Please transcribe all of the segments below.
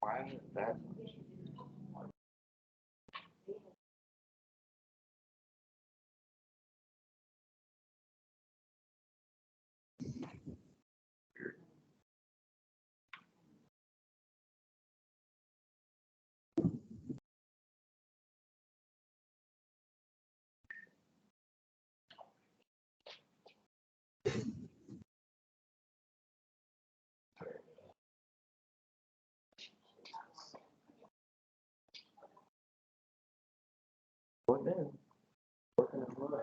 Why is that? What then? Working on mine.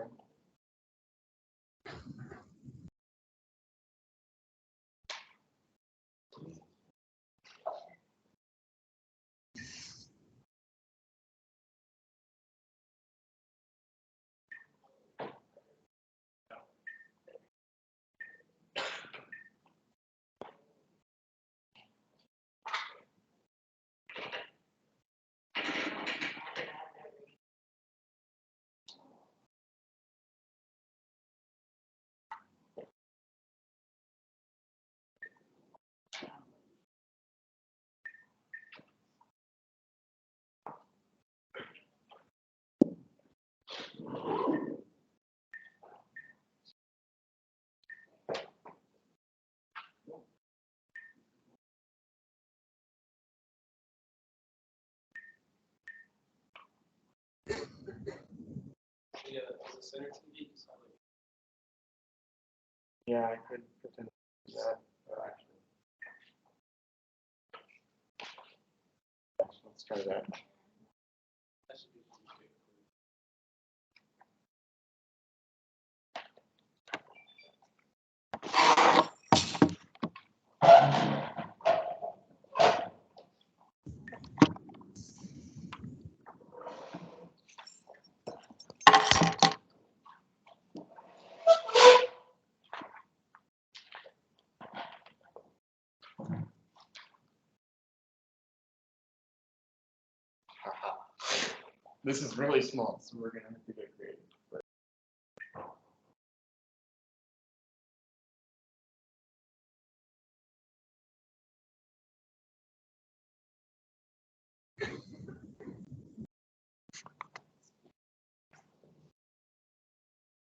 Yeah, I could pretend to do that, but actually. Let's try that. This is really small, so we're gonna have to get creative. But...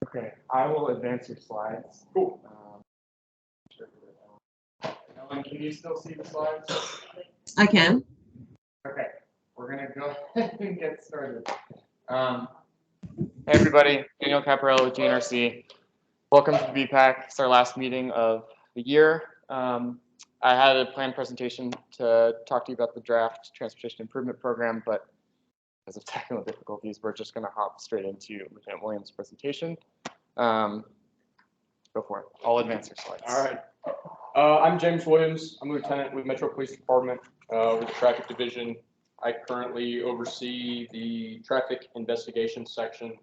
Okay, I will advance your slides. Cool. Ellen, can you still see the slides? I can. Okay, we're gonna go ahead and get started. Hey everybody, Daniel Caparello with GNRC. Welcome to the BPAC. It's our last meeting of the year. I had a planned presentation to talk to you about the draft transportation improvement program, but because of technical difficulties, we're just going to hop straight into Lieutenant Williams' presentation. Go for it. I'll advance your slides. All right. I'm James Williams. I'm a lieutenant with Metro Police Department with the Traffic Division. I currently oversee the traffic investigation section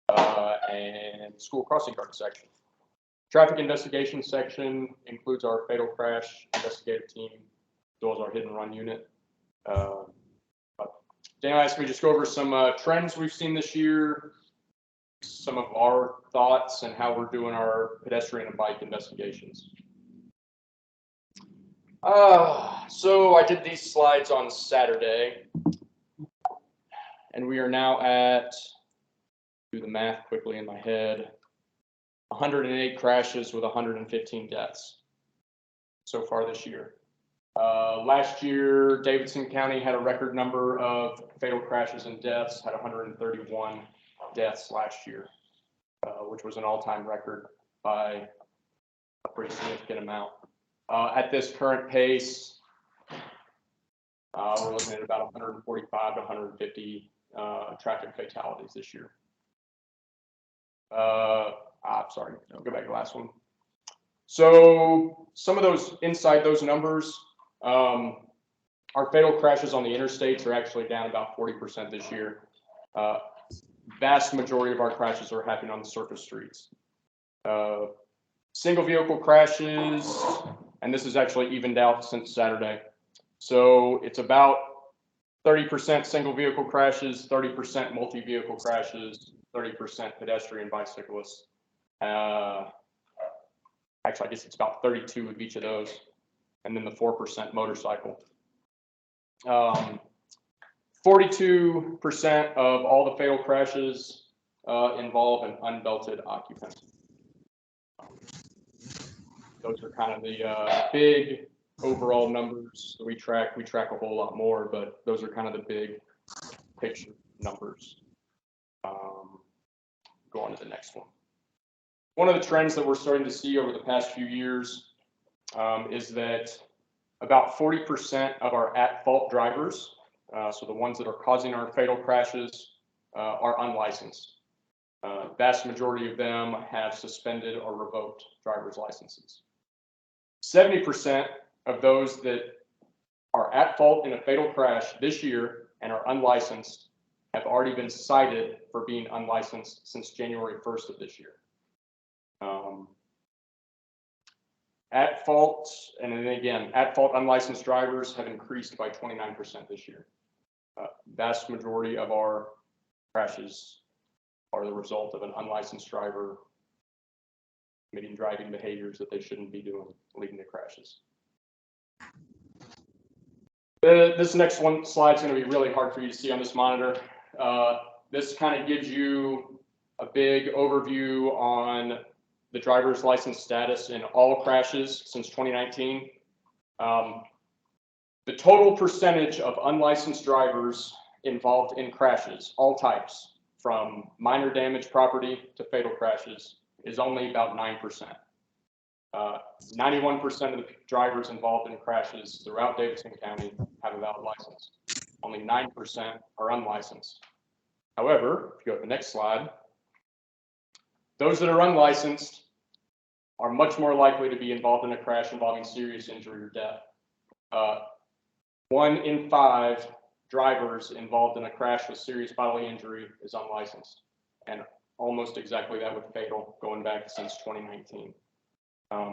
and school crossing guard section. Traffic investigation section includes our fatal crash investigative team, as well as our hit and run unit. Daniel asked me to just go over some trends we've seen this year, some of our thoughts, and how we're doing our pedestrian and bike investigations. So I did these slides on Saturday, and we are now at, do the math quickly in my head, 108 crashes with 115 deaths so far this year. Last year, Davidson County had a record number of fatal crashes and deaths, had 131 deaths last year, which was an all-time record by a pretty significant amount. At this current pace, we're looking at about 145 to 150 traffic fatalities this year. Sorry, I'll go back to the last one. So some of those, inside those numbers, our fatal crashes on the interstates are actually down about 40% this year. Vast majority of our crashes are happening on the surface streets. Single vehicle crashes, and this is actually evened out since Saturday. So it's about 30% single vehicle crashes, 30% multi-vehicle crashes, 30% pedestrian bicyclists. Actually, I guess it's about 32 of each of those, and then the 4% motorcycle. 42% of all the fatal crashes involve an unbelted occupant. Those are kind of the big overall numbers that we track. We track a whole lot more, but those are kind of the big picture numbers. Go on to the next one. One of the trends that we're starting to see over the past few years is that about 40% of our at-fault drivers, so the ones that are causing our fatal crashes, are unlicensed. Vast majority of them have suspended or revoked driver's licenses. 70% of those that are at fault in a fatal crash this year and are unlicensed have already been cited for being unlicensed since January 1st of this year. At fault, and then again, at fault unlicensed drivers have increased by 29% this year. Vast majority of our crashes are the result of an unlicensed driver committing driving behaviors that they shouldn't be doing, leading to crashes. This next slide is going to be really hard for you to see on this monitor. This kind of gives you a big overview on the driver's license status in all crashes since 2019. The total percentage of unlicensed drivers involved in crashes, all types, from minor damage property to fatal crashes, is only about 9%. 91% of the drivers involved in crashes throughout Davidson County have a valid license. Only 9% are unlicensed. However, if you go to the next slide, those that are unlicensed are much more likely to be involved in a crash involving serious injury or death. 1 in 5 drivers involved in a crash with serious bodily injury is unlicensed, and almost exactly that with fatal going back since 2019.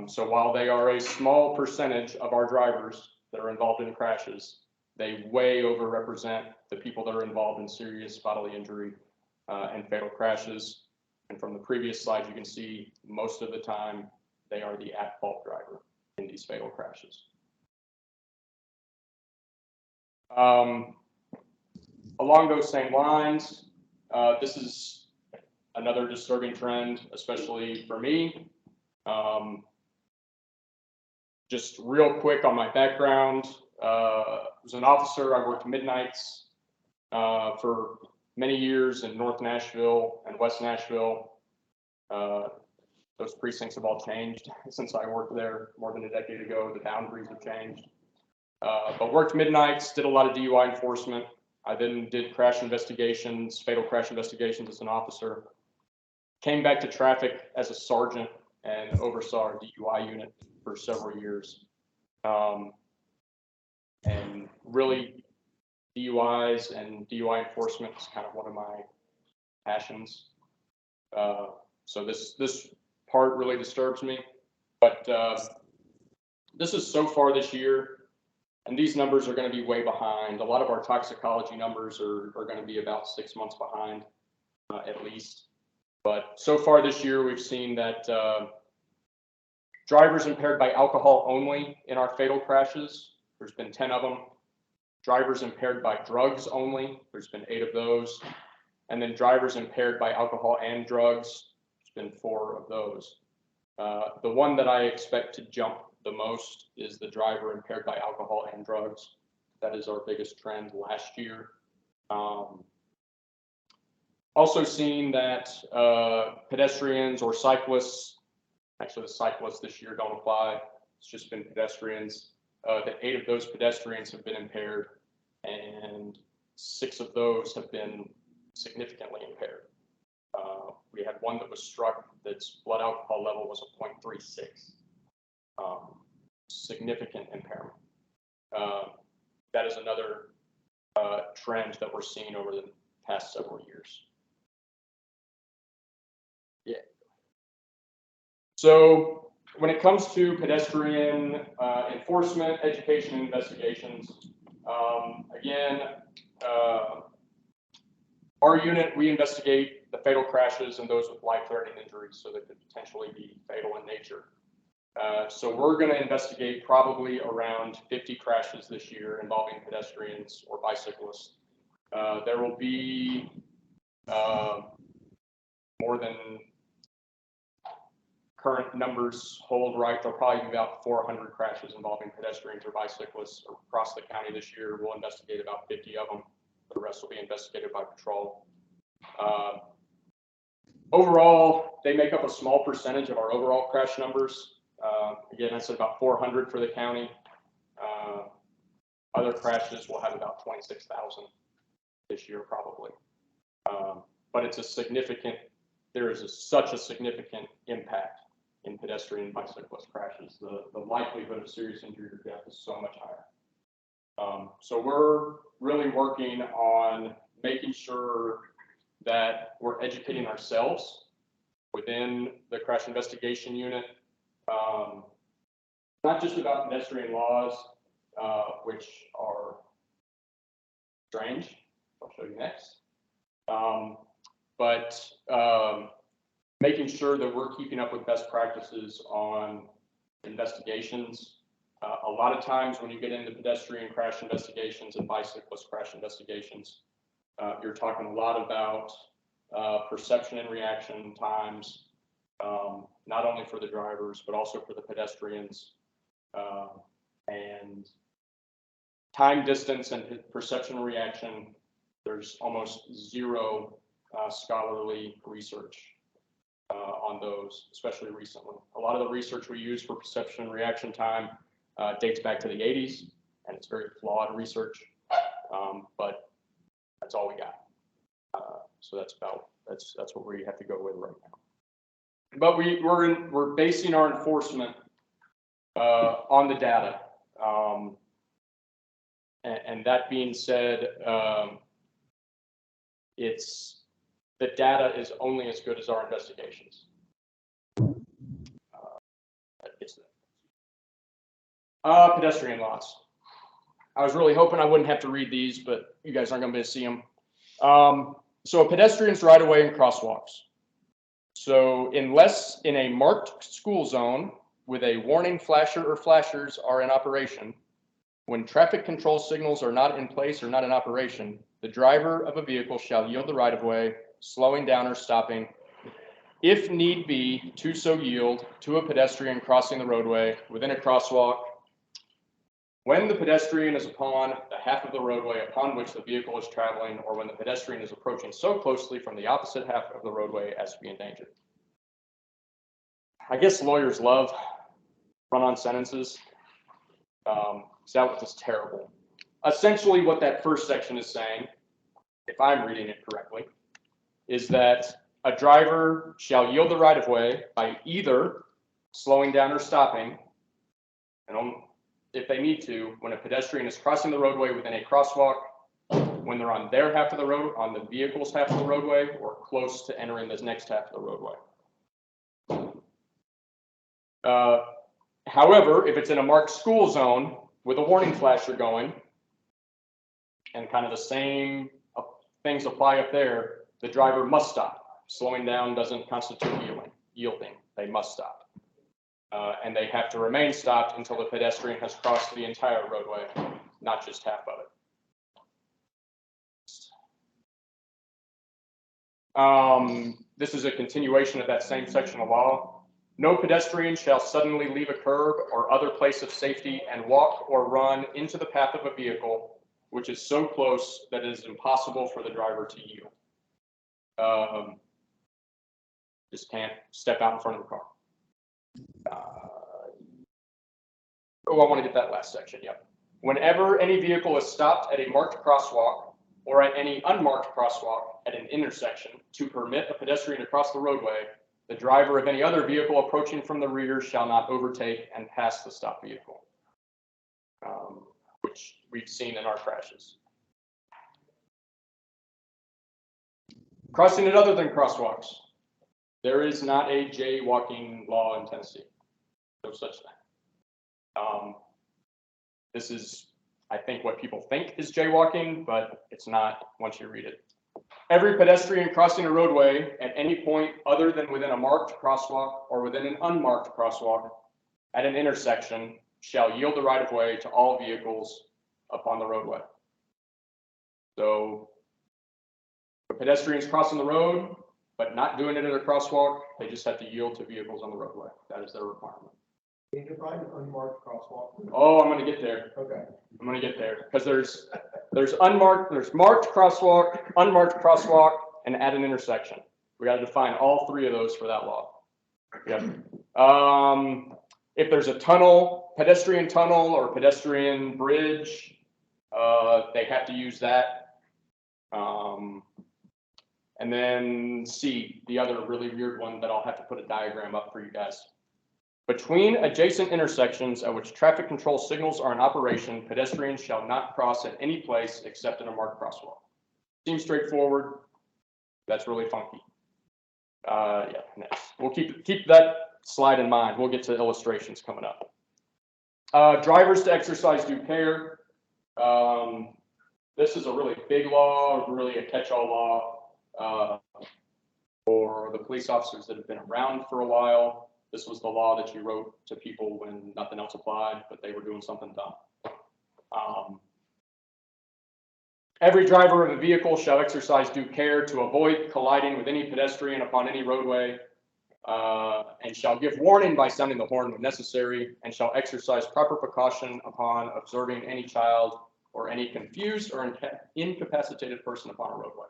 So while they are a small percentage of our drivers that are involved in crashes, they way overrepresent the people that are involved in serious bodily injury and fatal crashes. And from the previous slide, you can see most of the time they are the at-fault driver in these fatal crashes. Along those same lines, this is another disturbing trend, especially for me. Just real quick on my background, as an officer, I worked midnights for many years in North Nashville and West Nashville. Those precincts have all changed since I worked there more than a decade ago. The boundaries have changed. But worked midnights, did a lot of DUI enforcement. I then did crash investigations, fatal crash investigations as an officer. Came back to traffic as a sergeant and oversaw our DUI unit for several years. And really, DUIs and DUI enforcement is kind of one of my passions. So this part really disturbs me. But this is so far this year, and these numbers are going to be way behind. A lot of our toxicology numbers are going to be about 6 months behind, at least. But so far this year, we've seen that drivers impaired by alcohol only in our fatal crashes, there's been 10 of them. Drivers impaired by drugs only, there's been 8 of those. And then drivers impaired by alcohol and drugs, there's been 4 of those. The one that I expect to jump the most is the driver impaired by alcohol and drugs. That is our biggest trend last year. Also seeing that pedestrians or cyclists, actually the cyclists this year don't apply, it's just been pedestrians, that 8 of those pedestrians have been impaired, and 6 of those have been significantly impaired. We had one that was struck that's blood alcohol level was a 0.36. Significant impairment. That is another trend that we're seeing over the past several years. Yeah. So when it comes to pedestrian enforcement, education, and investigations, again, our unit, we investigate the fatal crashes and those with life-threatening injuries, so that could potentially be fatal in nature. So we're going to investigate probably around 50 crashes this year involving pedestrians or bicyclists. There will be more than current numbers hold right. There'll probably be about 400 crashes involving pedestrians or bicyclists across the county this year. We'll investigate about 50 of them. The rest will be investigated by patrol. Overall, they make up a small percentage of our overall crash numbers. Again, I said about 400 for the county. Other crashes will have about 26,000 this year probably. But it's a significant, there is such a significant impact in pedestrian and bicyclist crashes. The likelihood of serious injury or death is so much higher. So we're really working on making sure that we're educating ourselves within the crash investigation unit, not just about pedestrian laws, which are strange. I'll show you next. But making sure that we're keeping up with best practices on investigations. A lot of times when you get into pedestrian crash investigations and bicyclist crash investigations, you're talking a lot about perception and reaction times, not only for the drivers, but also for the pedestrians. And time, distance, and perception and reaction, there's almost zero scholarly research on those, especially recently. A lot of the research we use for perception and reaction time dates back to the 80s, and it's very flawed research, but that's all we got. So that's what we have to go with right now. But we're basing our enforcement on the data. And that being said, the data is only as good as our investigations. Pedestrian laws. I was really hoping I wouldn't have to read these, but you guys aren't going to be able to see them. So pedestrians right away and crosswalks. So unless in a marked school zone with a warning flasher or flashers are in operation, when traffic control signals are not in place or not in operation, the driver of a vehicle shall yield the right of way, slowing down or stopping, if need be, to so yield to a pedestrian crossing the roadway within a crosswalk when the pedestrian is upon the half of the roadway upon which the vehicle is traveling, or when the pedestrian is approaching so closely from the opposite half of the roadway as to be endangered. I guess lawyers love run-on sentences. That was terrible. Essentially what that first section is saying, if I'm reading it correctly, is that a driver shall yield the right of way by either slowing down or stopping, and if they need to, when a pedestrian is crossing the roadway within a crosswalk, when they're on their half of the road, on the vehicle's half of the roadway, or close to entering this next half of the roadway. However, if it's in a marked school zone with a warning flasher going, and kind of the same things apply up there, the driver must stop. Slowing down doesn't constitute yielding. They must stop. And they have to remain stopped until the pedestrian has crossed the entire roadway, not just half of it. This is a continuation of that same section of law. No pedestrian shall suddenly leave a curb or other place of safety and walk or run into the path of a vehicle which is so close that it is impossible for the driver to yield. Just can't step out in front of the car. I want to get that last section. Yep. Whenever any vehicle is stopped at a marked crosswalk or at any unmarked crosswalk at an intersection to permit a pedestrian to cross the roadway, the driver of any other vehicle approaching from the rear shall not overtake and pass the stopped vehicle, which we've seen in our crashes. Crossing at other than crosswalks. There is not a jaywalking law in Tennessee. No such thing. This is, I think, what people think is jaywalking, but it's not once you read it. Every pedestrian crossing a roadway at any point other than within a marked crosswalk or within an unmarked crosswalk at an intersection shall yield the right-of-way to all vehicles upon the roadway. So if pedestrians crossing the road, but not doing it at a crosswalk, they just have to yield to vehicles on the roadway. That is their requirement. Can you define an unmarked crosswalk? Oh, I'm going to get there. Okay. I'm going to get there because there's marked crosswalk, unmarked crosswalk, and at an intersection. We got to define all three of those for that law. Yep. If there's a tunnel, pedestrian tunnel or pedestrian bridge, they have to use that. And then C, the other really weird one that I'll have to put a diagram up for you guys. Between adjacent intersections at which traffic control signals are in operation, pedestrians shall not cross at any place except in a marked crosswalk. Seems straightforward. That's really funky. Yeah, next. We'll keep that slide in mind. We'll get to illustrations coming up. Drivers to exercise due care. This is a really big law, really a catch-all law for the police officers that have been around for a while. This was the law that you wrote to people when nothing else applied, but they were doing something dumb. Every driver of a vehicle shall exercise due care to avoid colliding with any pedestrian upon any roadway, and shall give warning by sounding the horn when necessary, and shall exercise proper precaution upon observing any child or any confused or incapacitated person upon a roadway.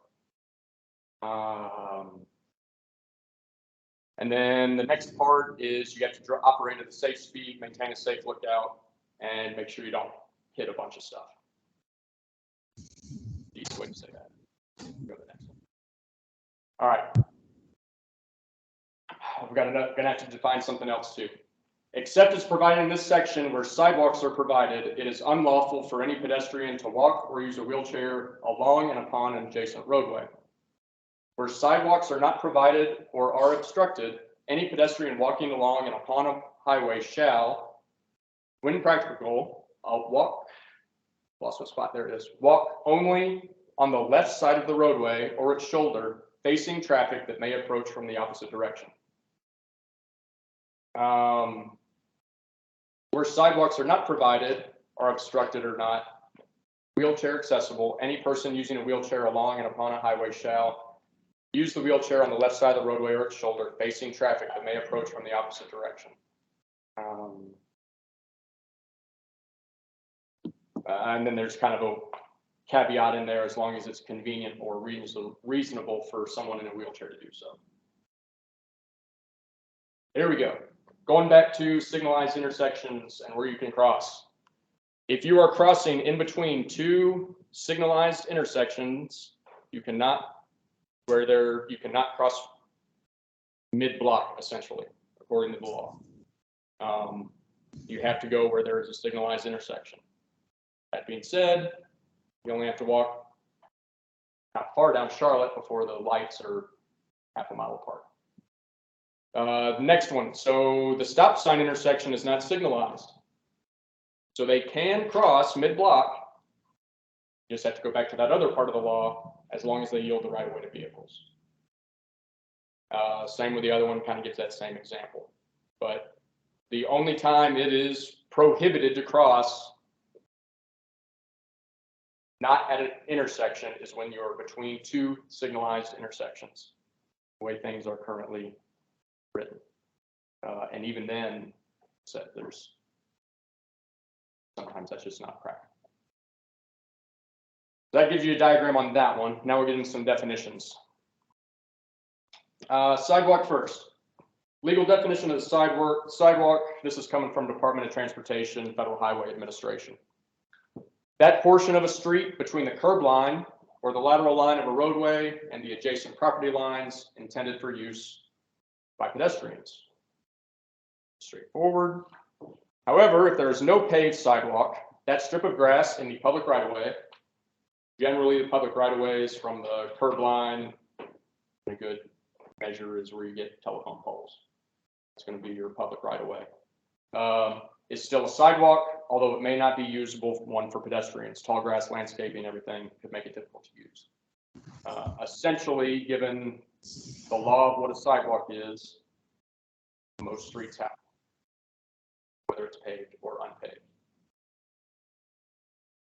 And then the next part is you have to operate at a safe speed, maintain a safe lookout, and make sure you don't hit a bunch of stuff. Easy way to say that. Go to the next one. All right. Gonna have to define something else too. Except as provided in this section where sidewalks are provided, it is unlawful for any pedestrian to walk or use a wheelchair along and upon an adjacent roadway. Where sidewalks are not provided or are obstructed, any pedestrian walking along and upon a highway shall, when practical, walk only on the left side of the roadway or its shoulder, facing traffic that may approach from the opposite direction. Where sidewalks are not provided or obstructed or not wheelchair accessible, any person using a wheelchair along and upon a highway shall use the wheelchair on the left side of the roadway or its shoulder, facing traffic that may approach from the opposite direction. And then there's kind of a caveat in there, as long as it's convenient or reasonable for someone in a wheelchair to do so. There we go. Going back to signalized intersections and where you can cross. If you are crossing in between two signalized intersections, you cannot cross mid-block, essentially, according to the law. You have to go where there is a signalized intersection. That being said, you only have to walk not far down Charlotte before the lights are half a mile apart. The next one, so the stop sign intersection is not signalized. So they can cross mid-block. You just have to go back to that other part of the law as long as they yield the right of way to vehicles. Same with the other one, kind of gives that same example. But the only time it is prohibited to cross not at an intersection is when you're between two signalized intersections, the way things are currently written. And even then, sometimes that's just not practical. That gives you a diagram on that one. Now we're getting some definitions. Sidewalk first. Legal definition of the sidewalk. This is coming from Department of Transportation, Federal Highway Administration. That portion of a street between the curb line or the lateral line of a roadway and the adjacent property lines intended for use by pedestrians. Straightforward. However, if there is no paved sidewalk, that strip of grass in the public right-of-way, generally the public right-of-way is from the curb line, a good measure is where you get telephone poles. It's going to be your public right-of-way. It's still a sidewalk, although it may not be usable one for pedestrians. Tall grass, landscaping, everything could make it difficult to use. Essentially, given the law of what a sidewalk is, most streets have. whether it's paved or unpaved.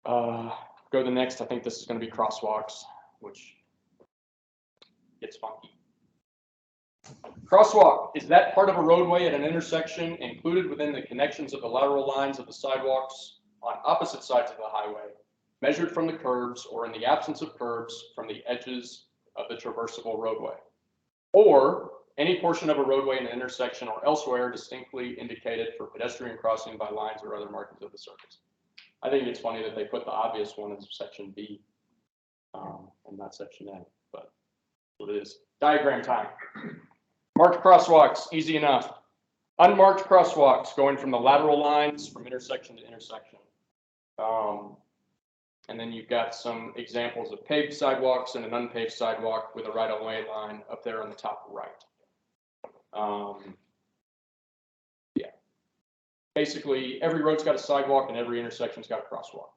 Go to the next. I think this is going to be crosswalks, which gets funky. Crosswalk is that part of a roadway at an intersection included within the connections of the lateral lines of the sidewalks on opposite sides of the highway, measured from the curbs or in the absence of curbs from the edges of the traversable roadway, or any portion of a roadway in an intersection or elsewhere distinctly indicated for pedestrian crossing by lines or other markings of the surface. I think it's funny that they put the obvious one as section B and not section A, but what it is. Diagram time. Marked crosswalks, easy enough. Unmarked crosswalks going from the lateral lines from intersection to intersection. And then you've got some examples of paved sidewalks and an unpaved sidewalk with a right-of-way line up there on the top right. Yeah. Basically, every road's got a sidewalk and every intersection's got a crosswalk.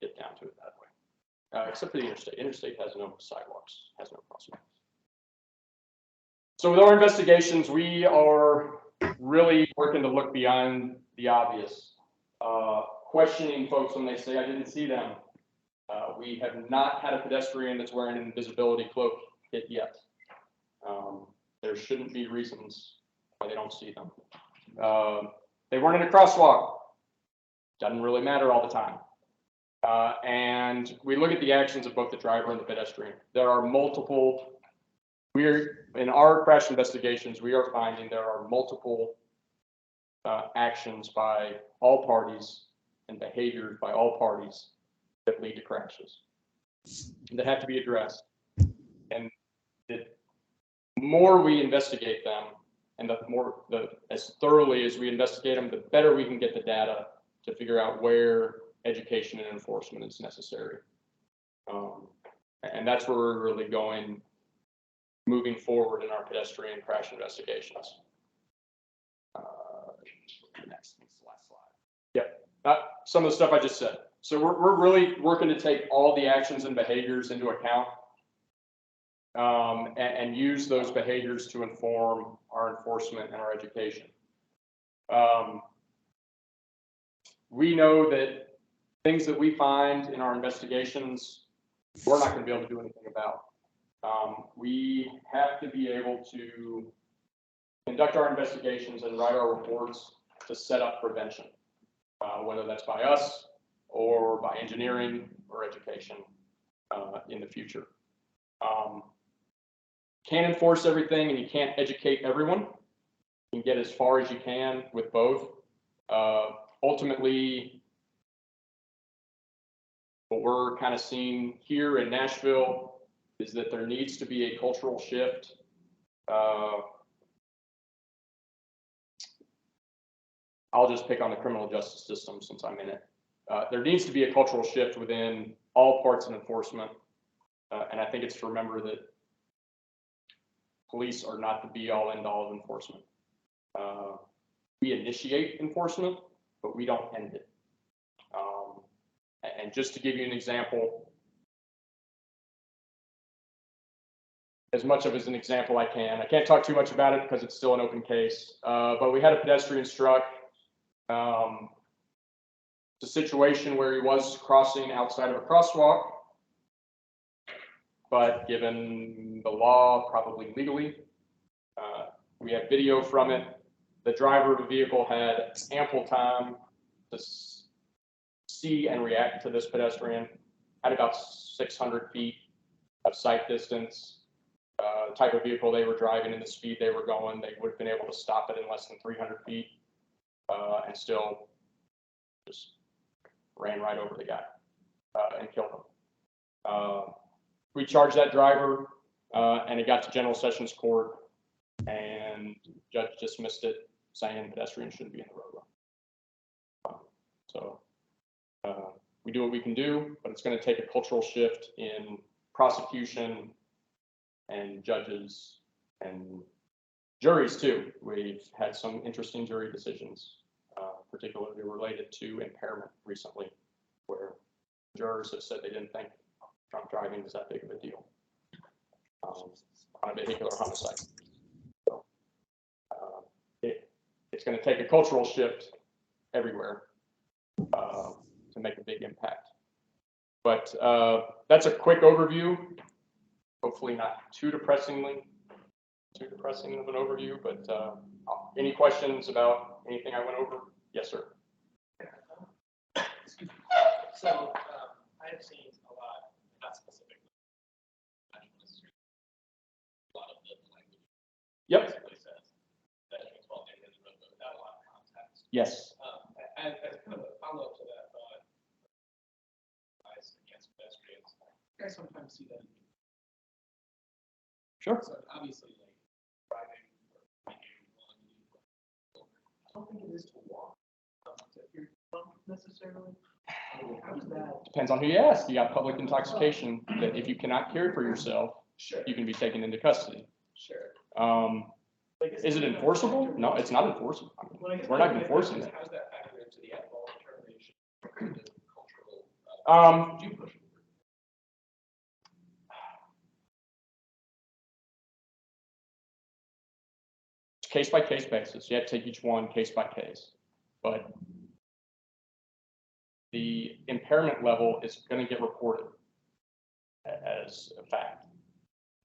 Get down to it that way. Except for the interstate. Interstate has no sidewalks, has no crosswalks. So with our investigations, we are really working to look beyond the obvious. Questioning folks when they say, I didn't see them. We have not had a pedestrian that's wearing an invisibility cloak hit yet. There shouldn't be reasons why they don't see them. They weren't in a crosswalk. Doesn't really matter all the time. And we look at the actions of both the driver and the pedestrian. There are multiple, in our crash investigations, we are finding there are multiple actions by all parties and behaviors by all parties that lead to crashes that have to be addressed. And the more we investigate them and as thoroughly as we investigate them, the better we can get the data to figure out where education and enforcement is necessary. And that's where we're really going moving forward in our pedestrian crash investigations. Next last slide. Yep, some of the stuff I just said. So we're really working to take all the actions and behaviors into account and use those behaviors to inform our enforcement and our education. We know that things that we find in our investigations, we're not going to be able to do anything about. We have to be able to conduct our investigations and write our reports to set up prevention, whether that's by us or by engineering or education in the future. Can't enforce everything and you can't educate everyone. You can get as far as you can with both. Ultimately, what we're kind of seeing here in Nashville is that there needs to be a cultural shift. I'll just pick on the criminal justice system since I'm in it. There needs to be a cultural shift within all parts of enforcement. And I think it's to remember that police are not the be-all, end-all of enforcement. We initiate enforcement, but we don't end it. And just to give you an example, as much of it as an example I can't talk too much about it because it's still an open case, but we had a pedestrian struck. It's a situation where he was crossing outside of a crosswalk, but given the law, probably legally, we have video from it. The driver of the vehicle had ample time to see and react to this pedestrian, at about 600 feet of sight distance. The type of vehicle they were driving and the speed they were going, they would have been able to stop it in less than 300 feet and still just ran right over the guy and killed him. We charged that driver and it got to General Sessions Court and the judge dismissed it, saying pedestrians shouldn't be in the roadway. So we do what we can do, but it's going to take a cultural shift in prosecution and judges and juries too. We've had some interesting jury decisions, particularly related to impairment recently, where jurors have said they didn't think drunk driving is that big of a deal on a vehicular homicide. So, it's going to take a cultural shift everywhere to make a big impact. But that's a quick overview. Hopefully not too depressing of an overview, but any questions about anything I went over? Yes, sir. So I have seen a lot, not specifically, a lot of the language. Yep. Basically says pedestrians while they're in the road, but without a lot of context. Yes. As kind of a follow-up to that thought, against pedestrians, I sometimes see that. Sure. So obviously, like driving or biking, I don't think it is to walk. If you're drunk necessarily. How does that? Depends on who you ask. You got public intoxication that if you cannot care for yourself, Sure. you can be taken into custody. Sure. Is it enforceable? No, it's not enforceable. I mean, we're not enforcing it. How does that factor into the alcohol determination, the cultural? Do you push? Case by case basis. You have to take each one case by case, but the impairment level is going to get reported as a fact,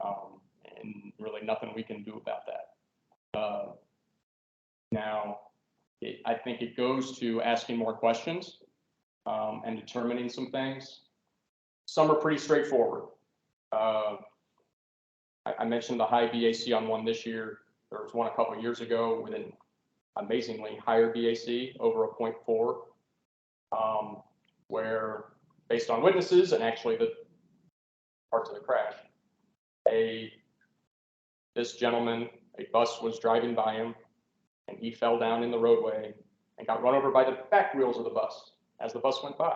and really nothing we can do about that. Now, I think it goes to asking more questions and determining some things. Some are pretty straightforward. I mentioned the high BAC on one this year. There was one a couple of years ago with an amazingly higher BAC, over a 0.4, where based on witnesses and actually the parts of the crash, this gentleman, a bus was driving by him and he fell down in the roadway and got run over by the back wheels of the bus as the bus went by.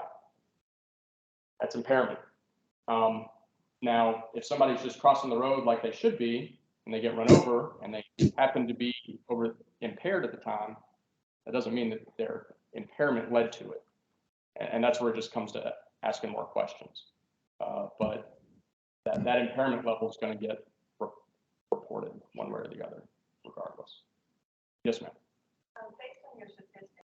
That's impairment. Now, if somebody's just crossing the road like they should be, and they get run over, and they happen to be impaired at the time, that doesn't mean that their impairment led to it. And that's where it just comes to asking more questions. But that impairment level is going to get reported one way or the other, regardless. Yes, ma'am. Based on your statistics,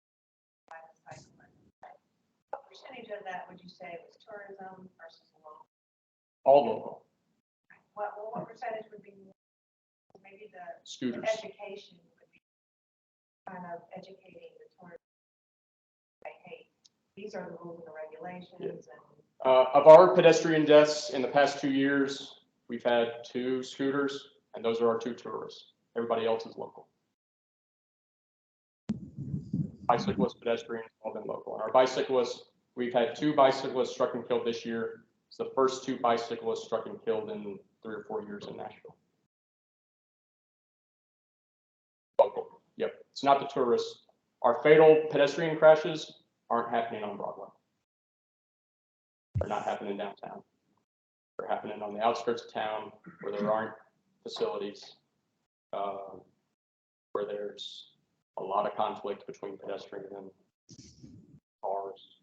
what percentage of that would you say was tourism versus local? All local. What percentage would be maybe the Scooters. education would be kind of educating the tourists? Like, hey, these are the rules and the regulations. Yeah. Of our pedestrian deaths in the past 2 years, we've had 2 scooters, and those are our 2 tourists. Everybody else is local. Bicyclists, pedestrians, all been local. And our bicyclists, we've had 2 bicyclists struck and killed this year. It's the first 2 bicyclists struck and killed in 3 or 4 years in Nashville. Local. Yep. It's not the tourists. Our fatal pedestrian crashes aren't happening on Broadway. They're not happening downtown. They're happening on the outskirts of town where there aren't facilities, where there's a lot of conflict between pedestrian and cars.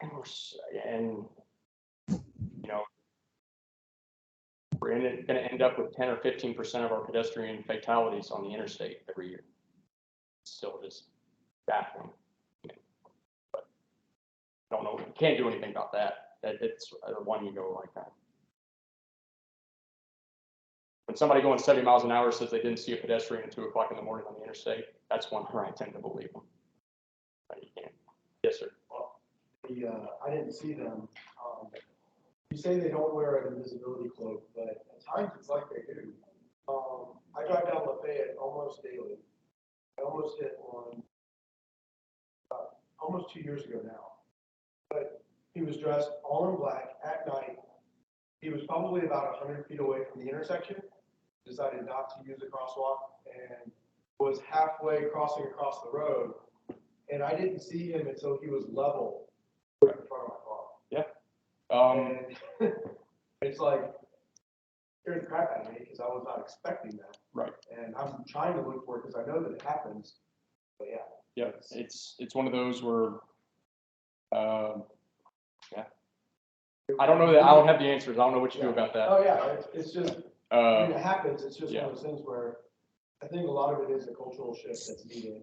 And you know, we're going to end up with 10 or 15% of our pedestrian fatalities on the interstate every year. It's still just baffling. But I don't know. We can't do anything about that. It's one you go like that. When somebody going 70 miles an hour says they didn't see a pedestrian at 2 o'clock in the morning on the interstate, that's one where I tend to believe them. But you can't. Yes, sir. Well, I didn't see them. You say they don't wear an invisibility cloak, but at times it's like they do. I drive down Lafayette almost daily. I almost hit one almost 2 years ago now. But he was dressed all in black at night. He was probably about 100 feet away from the intersection, decided not to use the crosswalk, and was halfway crossing across the road. And I didn't see him until he was level right in front of my car. Yeah. And it's like, scared the crap out of me because I was not expecting that. Right. And I'm trying to look for it because I know that it happens. But yeah. Yeah. It's one of those where, yeah. I don't know that I don't have the answers. I don't know what you do about that. Oh yeah, it's just when it happens, it's just one of those things where I think a lot of it is a cultural shift that's needed.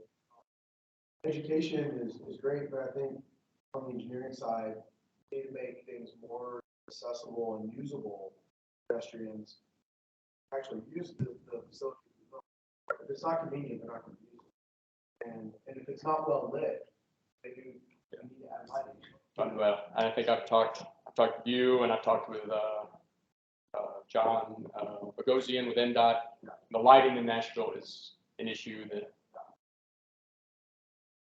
Education is great, but I think on the engineering side, we need to make things more accessible and usable for pedestrians. Actually use the facility. If it's not convenient, they're not going to use it. And if it's not well lit, they do need to add lighting. Well, I think I've talked with you, and I've talked with John Bogosian with NDOT. The lighting in Nashville is an issue that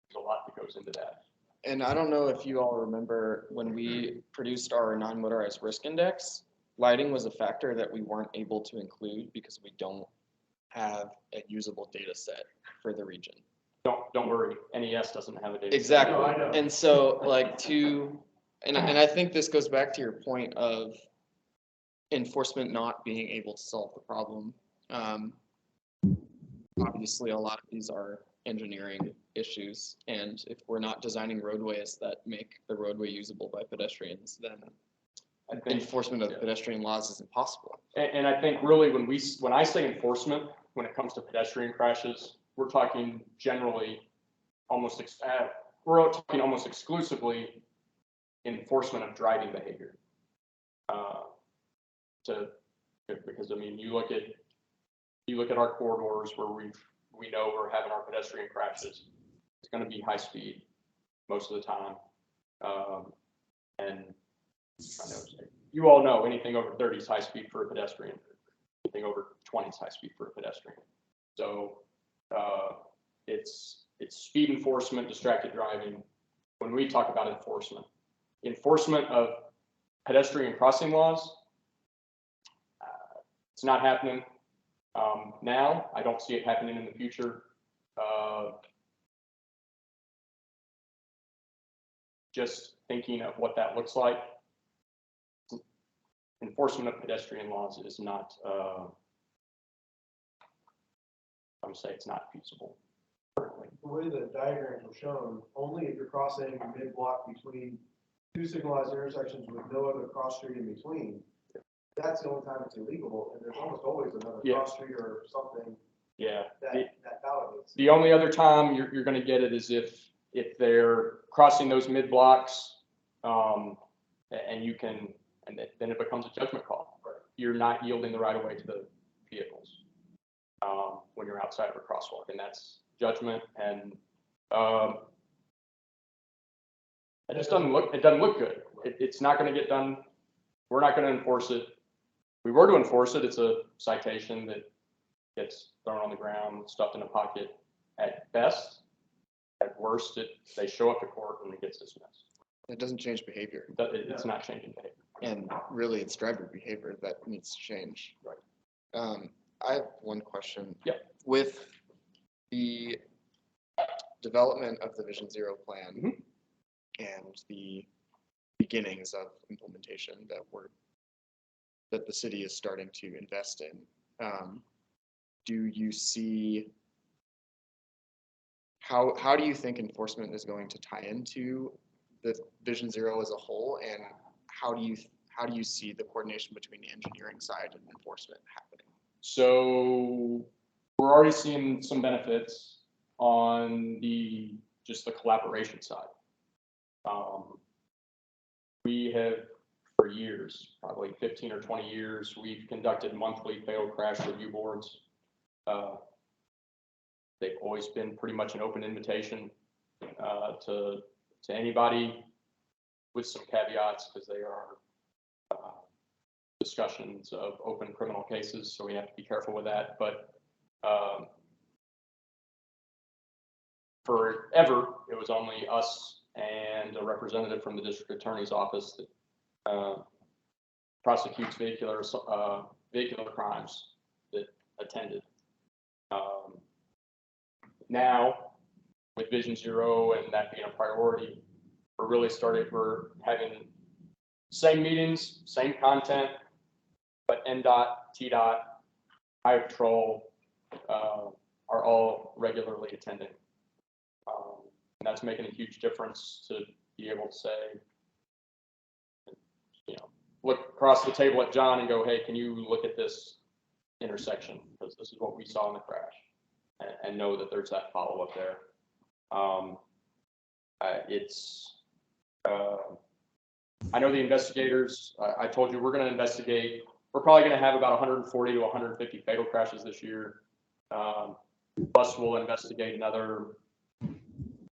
there's a lot that goes into that. And I don't know if you all remember when we produced our non-motorized risk index, lighting was a factor that we weren't able to include because we don't have a usable data set for the region. Don't worry, NES doesn't have a data set. Exactly. No, I know. And so and I think this goes back to your point of enforcement not being able to solve the problem. Obviously, a lot of these are engineering issues, and if we're not designing roadways that make the roadway usable by pedestrians, then I think, enforcement of pedestrian laws is impossible. and I think really when I say enforcement, when it comes to pedestrian crashes, we're talking generally almost exclusively enforcement of driving behavior. Because I mean, you look at our corridors where we know we're having our pedestrian crashes. It's going to be high speed most of the time, and I know you all know anything over 30 is high speed for a pedestrian. Anything over 20 is high speed for a pedestrian. So it's speed enforcement, distracted driving. When we talk about enforcement of pedestrian crossing laws, it's not happening now. I don't see it happening in the future. Just thinking of what that looks like, enforcement of pedestrian laws is not, I'm saying it's not feasible currently. The way the diagrams were shown, only if you're crossing mid-block between two signalized intersections with no other cross street in between, that's the only time it's illegal, and there's almost always another cross street or something that validates. The only other time you're going to get it is if they're crossing those mid blocks, and then it becomes a judgment call. Right. You're not yielding the right of way to the vehicles when you're outside of a crosswalk, and that's judgment. And it just doesn't look good. It's not going to get done. We're not going to enforce it. If we were to enforce it, it's a citation that gets thrown on the ground, stuffed in a pocket at best. At worst, they show up to court and it gets dismissed. It doesn't change behavior. It's not changing behavior. And really, it's driver behavior that needs to change. Right. I have one question. Yeah. With the development of the Vision Zero plan and the beginnings of implementation that the city is starting to invest in, do you see how do you think enforcement is going to tie into the Vision Zero as a whole, and how do you see the coordination between the engineering side and enforcement happening? So we're already seeing some benefits on just the collaboration side. We have for years, probably 15 or 20 years, we've conducted monthly fatal crash review boards. They've always been pretty much an open invitation to anybody, with some caveats, because they are discussions of open criminal cases, so we have to be careful with that. But forever, it was only us and a representative from the district attorney's office that prosecutes vehicular crimes that attended. Now, with Vision Zero and that being a priority, we're having same meetings, same content, but NDOT, TDOT, Highway Patrol are all regularly attending. And that's making a huge difference to be able to say, look across the table at John and go, hey, can you look at this intersection? Because this is what we saw in the crash. and know that there's that follow-up there. I know the investigators, I told you we're going to investigate. We're probably going to have about 140 to 150 fatal crashes this year. Plus we'll investigate another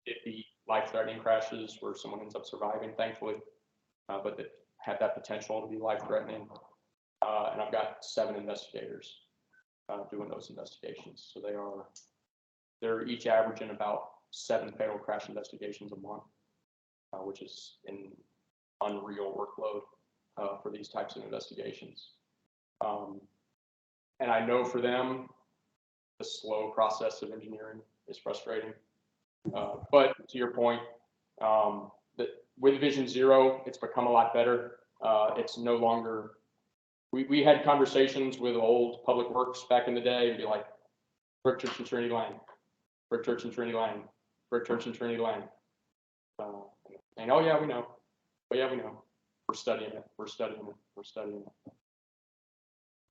50 life-threatening crashes where someone ends up surviving, thankfully, but that have that potential to be life-threatening. And I've got 7 investigators doing those investigations. So they're each averaging about 7 fatal crash investigations a month, which is an unreal workload for these types of investigations. And I know for them, the slow process of engineering is frustrating. But to your point, that with Vision Zero, it's become a lot better. It's no longer, we had conversations with old public works back in the day and be like, Brick Church and Trinity Lane, Brick Church and Trinity Lane, Brick Church and Trinity Lane. And oh yeah, we know. Oh yeah, we know. We're studying it. We're studying it. We're studying it.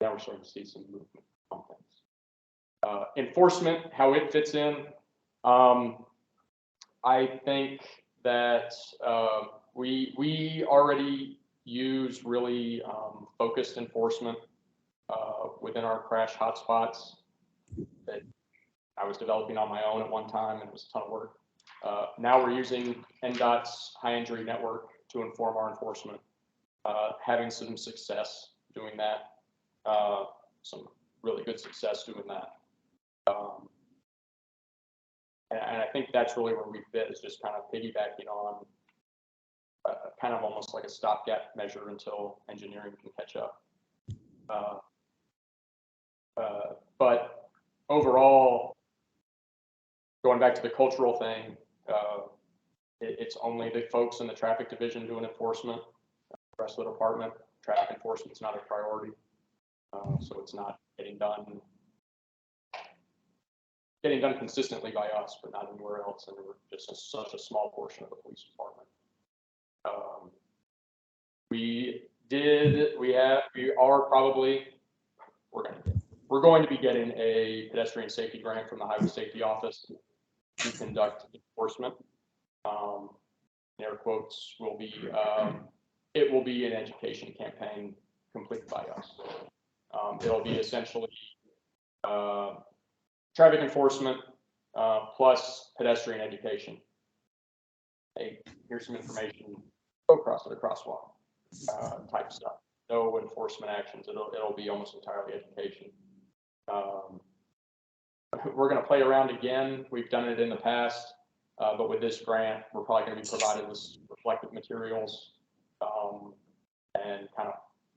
Now we're starting to see some movement on things. Enforcement, how it fits in. I think that we already use really focused enforcement within our crash hotspots that I was developing on my own at one time, and it was a ton of work. Now we're using NDOT's high injury network to inform our enforcement, having some success doing that, some really good success doing that. And I think that's really where we fit, is just kind of piggybacking on kind of almost like a stopgap measure until engineering can catch up. But overall, going back to the cultural thing, it's only the folks in the traffic division doing enforcement. The rest of the department, traffic enforcement is not a priority. So it's not getting done consistently by us, but not anywhere else. And we're just such a small portion of the police department. We're going to be getting a pedestrian safety grant from the Highway Safety Office to conduct enforcement. Air quotes will be, it will be an education campaign completed by us. It'll be essentially traffic enforcement plus pedestrian education. Hey, here's some information. Go cross at a crosswalk type stuff. No enforcement actions. It'll be almost entirely education. We're going to play around again. We've done it in the past, but with this grant, we're probably going to be provided with reflective materials and kind of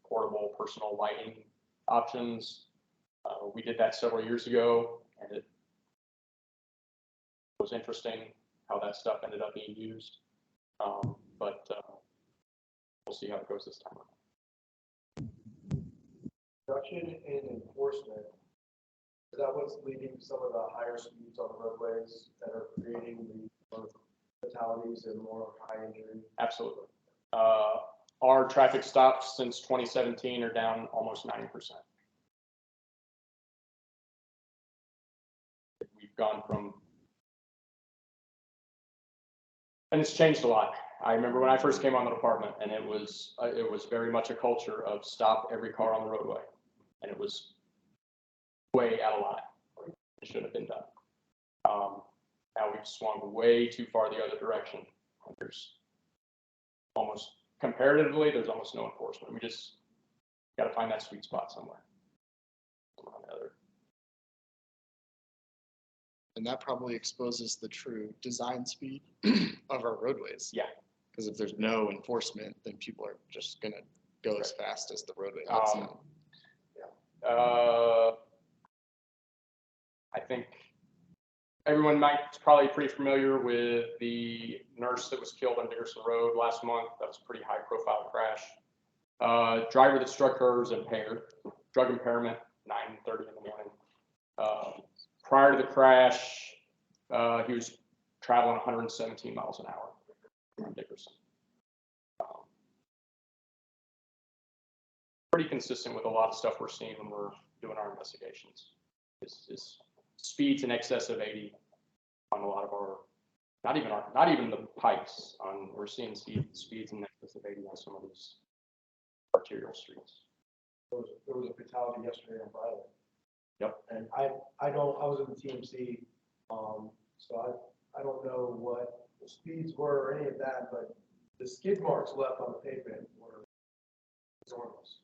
portable personal lighting options. We did that several years ago, and it was interesting how that stuff ended up being used. But we'll see how it goes this time. Reduction in enforcement, is that what's leading to some of the higher speeds on the roadways that are creating the fatalities and more high injury? Absolutely. Our traffic stops since 2017 are down almost 90%. We've gone from, and it's changed a lot. I remember when I first came on the department, and it was very much a culture of stop every car on the roadway, and it was way out of line. It shouldn't have been done. Now we've swung way too far the other direction. There's almost, comparatively, there's almost no enforcement. We just got to find that sweet spot somewhere. And that probably exposes the true design speed of our roadways. Yeah. Because if there's no enforcement, then people are just going to go as fast as the roadway lets them. I think everyone might probably pretty familiar with the nurse that was killed on Dickerson Road last month. That was a pretty high profile crash. Driver that struck her was impaired, drug impairment, 9:30 in the morning. Prior to the crash, he was traveling 117 miles an hour on Dickerson. Pretty consistent with a lot of stuff we're seeing when we're doing our investigations. Is speeds in excess of 80 on a lot of our, not even the pikes. We're seeing speeds in excess of 80 on some of these arterial streets. There was a fatality yesterday on Friday. Yep. And I was in the TMC, so I don't know what the speeds were or any of that, but the skid marks left on the pavement were enormous.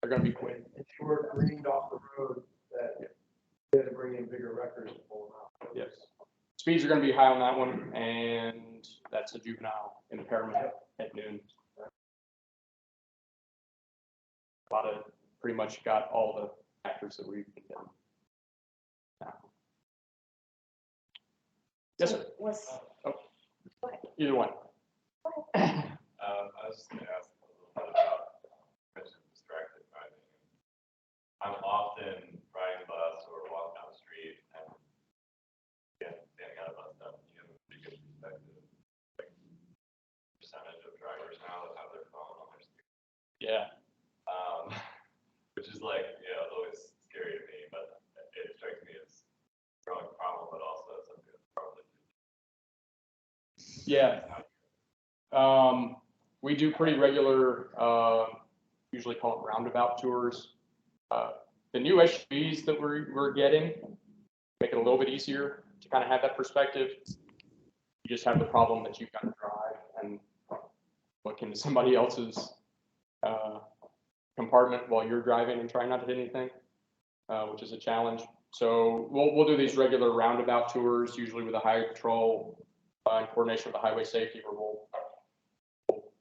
They're going to be quick. And they were greened off the road that they had to bring in bigger records to pull them out. Yes. Speeds are going to be high on that one, and that's a juvenile impairment at noon. Pretty much got all the factors that we've been getting. Yes, sir. Either one. I was just gonna ask a little bit about, you mentioned distracted driving. I'm often riding the bus or walking down the street and standing out of bus stop, you have a pretty good perspective. Like percentage of drivers now that have their phone on their screen. Yeah. Which is like, it's always scary to me, but it strikes me as a growing problem, but also something that's probably. Yeah. We do pretty regular, usually call it roundabout tours. The new SUVs that we're getting make it a little bit easier to kind of have that perspective. You just have the problem that you've got to drive and look into somebody else's compartment while you're driving and try not to hit anything, which is a challenge. So we'll do these regular roundabout tours, usually with a highway patrol in coordination with the highway safety, where we'll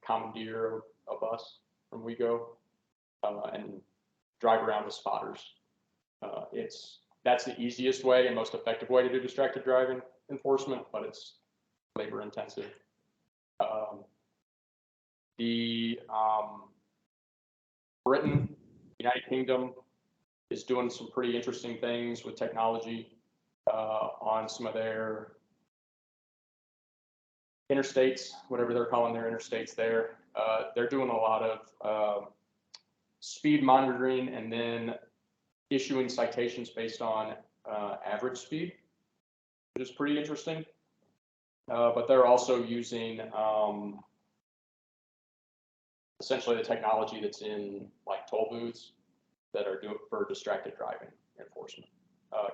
commandeer a bus from WeGo and drive around with spotters. That's the easiest way and most effective way to do distracted driving enforcement, but it's labor intensive. Britain, United Kingdom is doing some pretty interesting things with technology on some of their interstates, whatever they're calling their interstates there. They're doing a lot of speed monitoring and then issuing citations based on average speed, which is pretty interesting. But they're also using essentially the technology that's in like toll booths that are doing for distracted driving enforcement.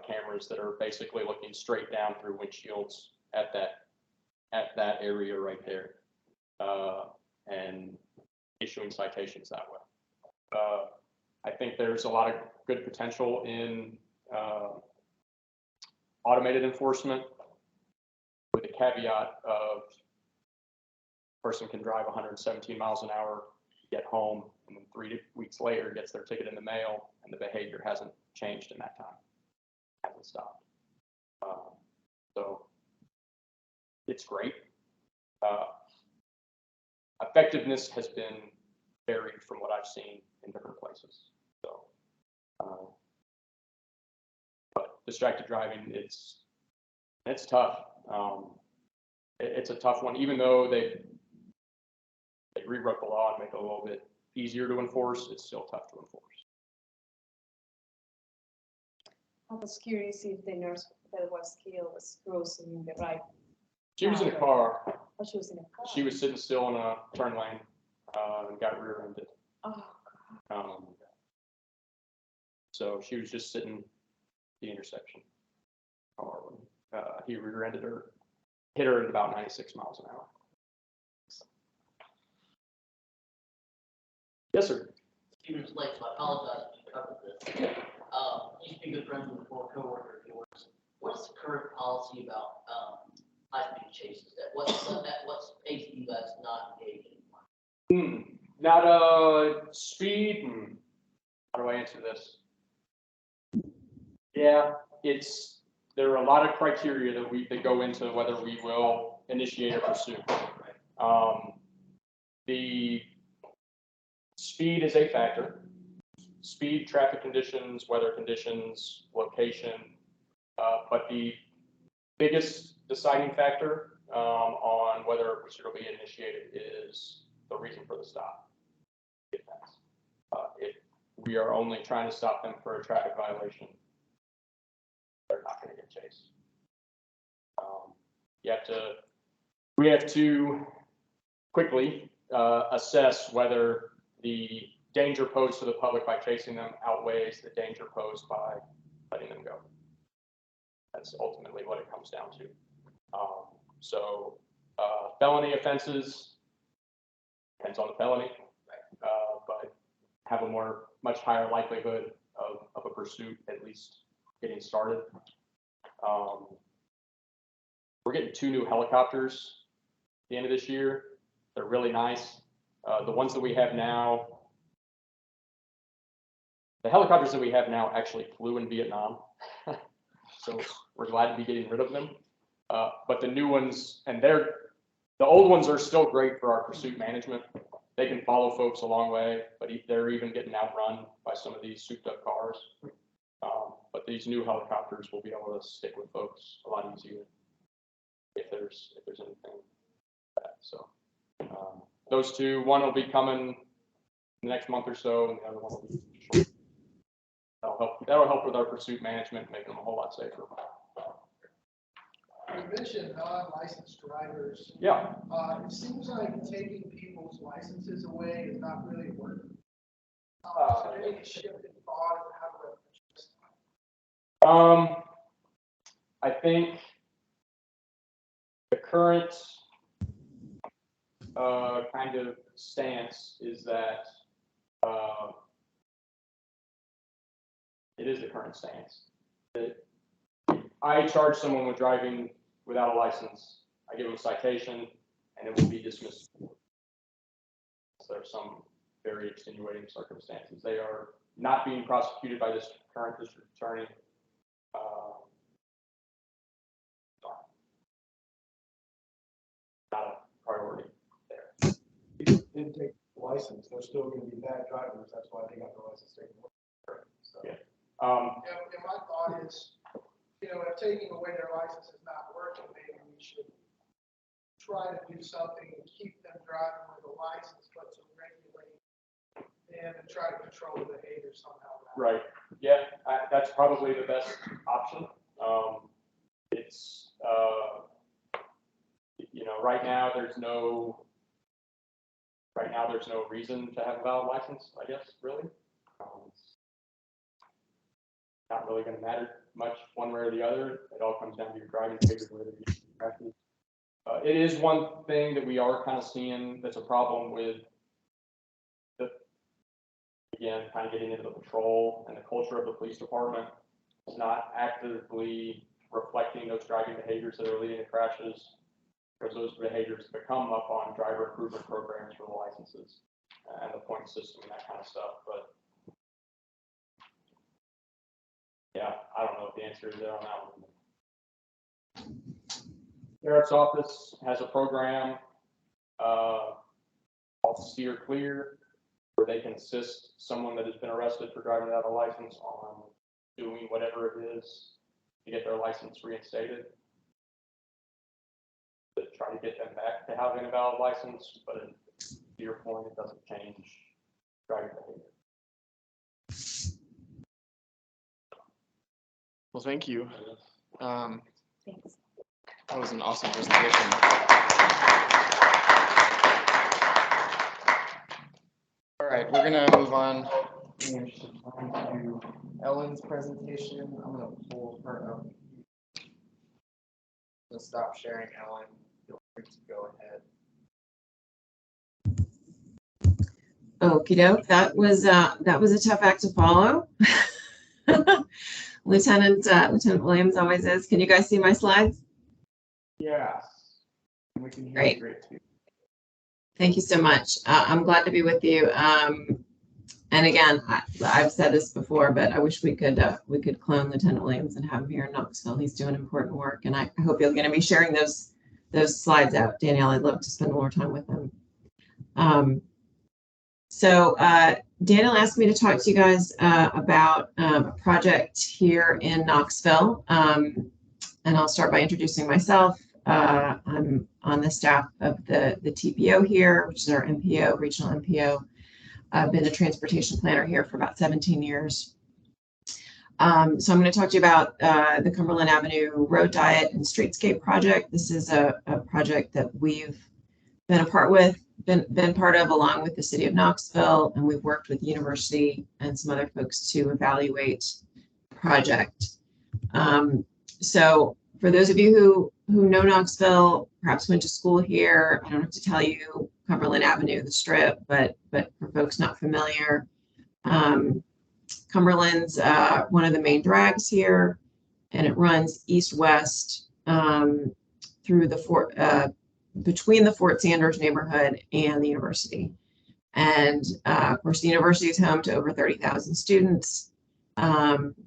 Cameras that are basically looking straight down through windshields at that area right there, and issuing citations that way. I think there's a lot of good potential in automated enforcement, with the caveat of person can drive 117 miles an hour, get home, and then 3 weeks later gets their ticket in the mail, and the behavior hasn't changed in that time, hasn't stopped. So it's great. Effectiveness has been varied from what I've seen in different places. So, but distracted driving, it's tough. It's a tough one, even though they rewrote the law and make it a little bit easier to enforce. It's still tough to enforce. I was curious if the nurse that was killed was cruising the right. She was in a car. Oh, she was in a car. She was sitting still in a turn lane and got rear-ended. Oh, God. So she was just sitting at the intersection. He rear-ended her, hit her at about 96 miles an hour. Yes, sir. Steven's late, so I apologize if you covered this. Used to be good friends with a former coworker of yours. What's the current policy about high-speed chases? At what pace do you guys not engage anymore? Not speed. How do I answer this? Yeah, there are a lot of criteria that go into whether we will initiate a pursuit. The speed is a factor. Speed, traffic conditions, weather conditions, location, but the biggest deciding factor on whether a pursuit will be initiated is the reason for the stop. If we are only trying to stop them for a traffic violation, they're not going to get chased. We have to quickly assess whether the danger posed to the public by chasing them outweighs the danger posed by letting them go. That's ultimately what it comes down to. Felony offenses, depends on the felony, but have a much higher likelihood of a pursuit at least getting started. We're getting 2 new helicopters at the end of this year. They're really nice. The ones that we have now, the helicopters that we have now actually flew in Vietnam. So we're glad to be getting rid of them. But the new ones, and the old ones are still great for our pursuit management. They can follow folks a long way, but they're even getting outrun by some of these souped up cars. But these new helicopters will be able to stick with folks a lot easier if there's anything like that. So those 2, one will be coming in the next month or so, and the other one will be short. That'll help with our pursuit management, making them a whole lot safer. You mentioned non-licensed drivers. Yeah. It seems like taking people's licenses away is not really working. Is there any shift in thought of how to address that? I think the current kind of stance is that it is the current stance that I charge someone with driving without a license, I give them a citation, and it will be dismissed. So there are some very extenuating circumstances. They are not being prosecuted by this current district attorney. Not a priority there. People did take the license, they're still going to be bad drivers, that's why they got the license taken away. So. Yeah. Yeah, my thought is, if taking away their license is not working, maybe we should try to do something and keep them driving with a license, but to regulate them and try to control the behavior somehow. Right. Yeah, that's probably the best option. It's right now there's no reason to have a valid license, I guess, really. It's not really going to matter much one way or the other. It all comes down to your driving behavior, whether you practice. It is one thing that we are kind of seeing that's a problem with again, kind of getting into the patrol and the culture of the police department. It's not actively reflecting those driving behaviors that are leading to crashes, because those behaviors become up on driver improvement programs for the licenses and the point system and that kind of stuff. But yeah, I don't know if the answer is there on that one. Sheriff's office has a program called Steer Clear, where they can assist someone that has been arrested for driving without a license on doing whatever it is to get their license reinstated. To try to get them back to having a valid license, but to your point, it doesn't change driving behavior. Well, thank you. Thanks. That was an awesome presentation. All right, we're gonna move on to Ellen's presentation. I'm gonna pull her up. Let's stop sharing, Ellen. Feel free to go ahead. Okie doke. That was a tough act to follow. Lieutenant Williams always is. Can you guys see my slides? Yeah. We can hear Great. you great too. Thank you so much. I'm glad to be with you. And again, I've said this before, but I wish we could clone Lieutenant Williams and have him here in Knoxville. He's doing important work, and I hope you're going to be sharing those slides out, Danielle. I'd love to spend more time with him. So Daniel asked me to talk to you guys about a project here in Knoxville, and I'll start by introducing myself. I'm on the staff of the TPO here, which is our MPO, regional MPO. I've been a transportation planner here for about 17 years. So I'm going to talk to you about the Cumberland Avenue Road Diet and Streetscape project. This is a project that we've been been part of along with the city of Knoxville, and we've worked with the university and some other folks to evaluate the project. So for those of you who know Knoxville, perhaps went to school here, I don't have to tell you Cumberland Avenue, the strip, but for folks not familiar, Cumberland's one of the main drags here, and it runs east-west through the between the Fort Sanders neighborhood and the university. And of course, the university is home to over 30,000 students,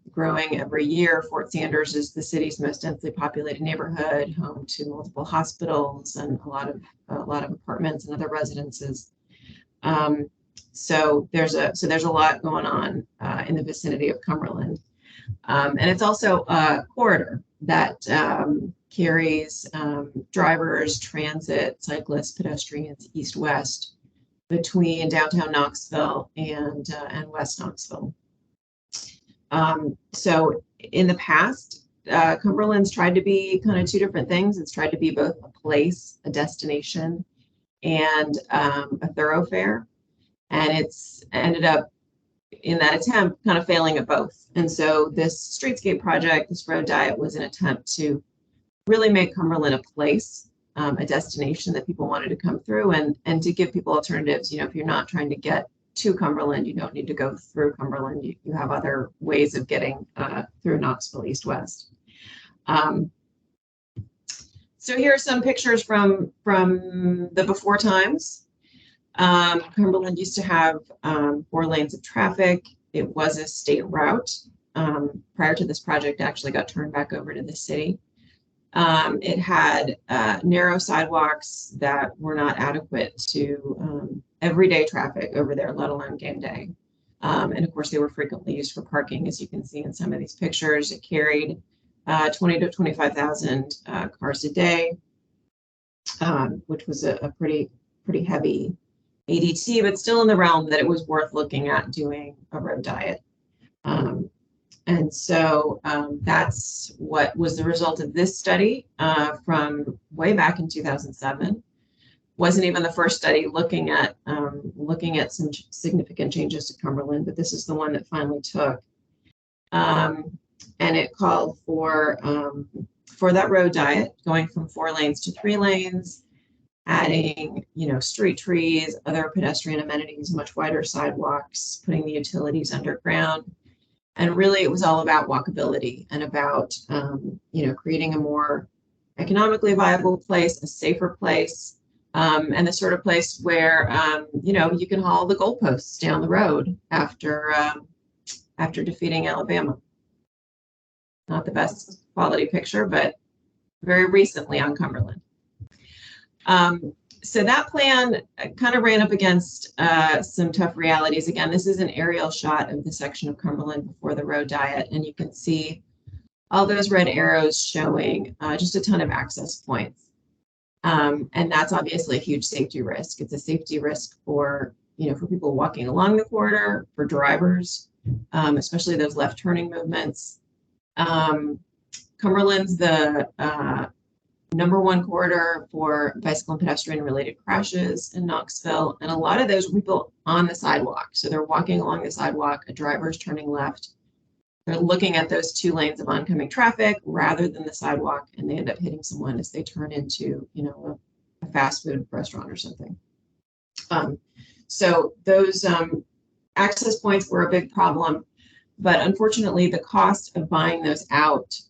growing every year. Fort Sanders is the city's most densely populated neighborhood, home to multiple hospitals and a lot of apartments and other residences. So there's a lot going on in the vicinity of Cumberland. And it's also a corridor that carries drivers, transit, cyclists, pedestrians east-west between downtown Knoxville and West Knoxville. So in the past, Cumberland's tried to be kind of two different things. It's tried to be both a place, a destination, and a thoroughfare. And it's ended up in that attempt kind of failing at both. And so this streetscape project, this road diet, was an attempt to really make Cumberland a place, a destination that people wanted to come through, and to give people alternatives. You know, if you're not trying to get to Cumberland, you don't need to go through Cumberland. You have other ways of getting through Knoxville east-west. So here are some pictures from the before times. Cumberland used to have 4 lanes of traffic. It was a state route. Prior to this project, actually got turned back over to the city. It had narrow sidewalks that were not adequate to everyday traffic over there, let alone game day. And of course, they were frequently used for parking, as you can see in some of these pictures. It carried 20 to 25,000 cars a day, which was a pretty heavy ADT, but still in the realm that it was worth looking at doing a road diet. And so that's what was the result of this study from way back in 2007. Wasn't even the first study looking at some significant changes to Cumberland, but this is the one that finally took. And it called for that road diet, going from 4 lanes to 3 lanes, adding, street trees, other pedestrian amenities, much wider sidewalks, putting the utilities underground. And really, it was all about walkability and about, creating a more economically viable place, a safer place, and the sort of place where, you can haul the goalposts down the road after defeating Alabama. Not the best quality picture, but very recently on Cumberland. So that plan kind of ran up against some tough realities. Again, this is an aerial shot of the section of Cumberland before the road diet, and you can see all those red arrows showing just a ton of access points. And that's obviously a huge safety risk. It's a safety risk for people walking along the corridor, for drivers, especially those left turning movements. Cumberland's the #1 corridor for bicycle and pedestrian related crashes in Knoxville. And a lot of those people on the sidewalk. So they're walking along the sidewalk, a driver's turning left. They're looking at those 2 lanes of oncoming traffic rather than the sidewalk, and they end up hitting someone as they turn into, a fast food restaurant or something. So those access points were a big problem. But unfortunately, the cost of buying those out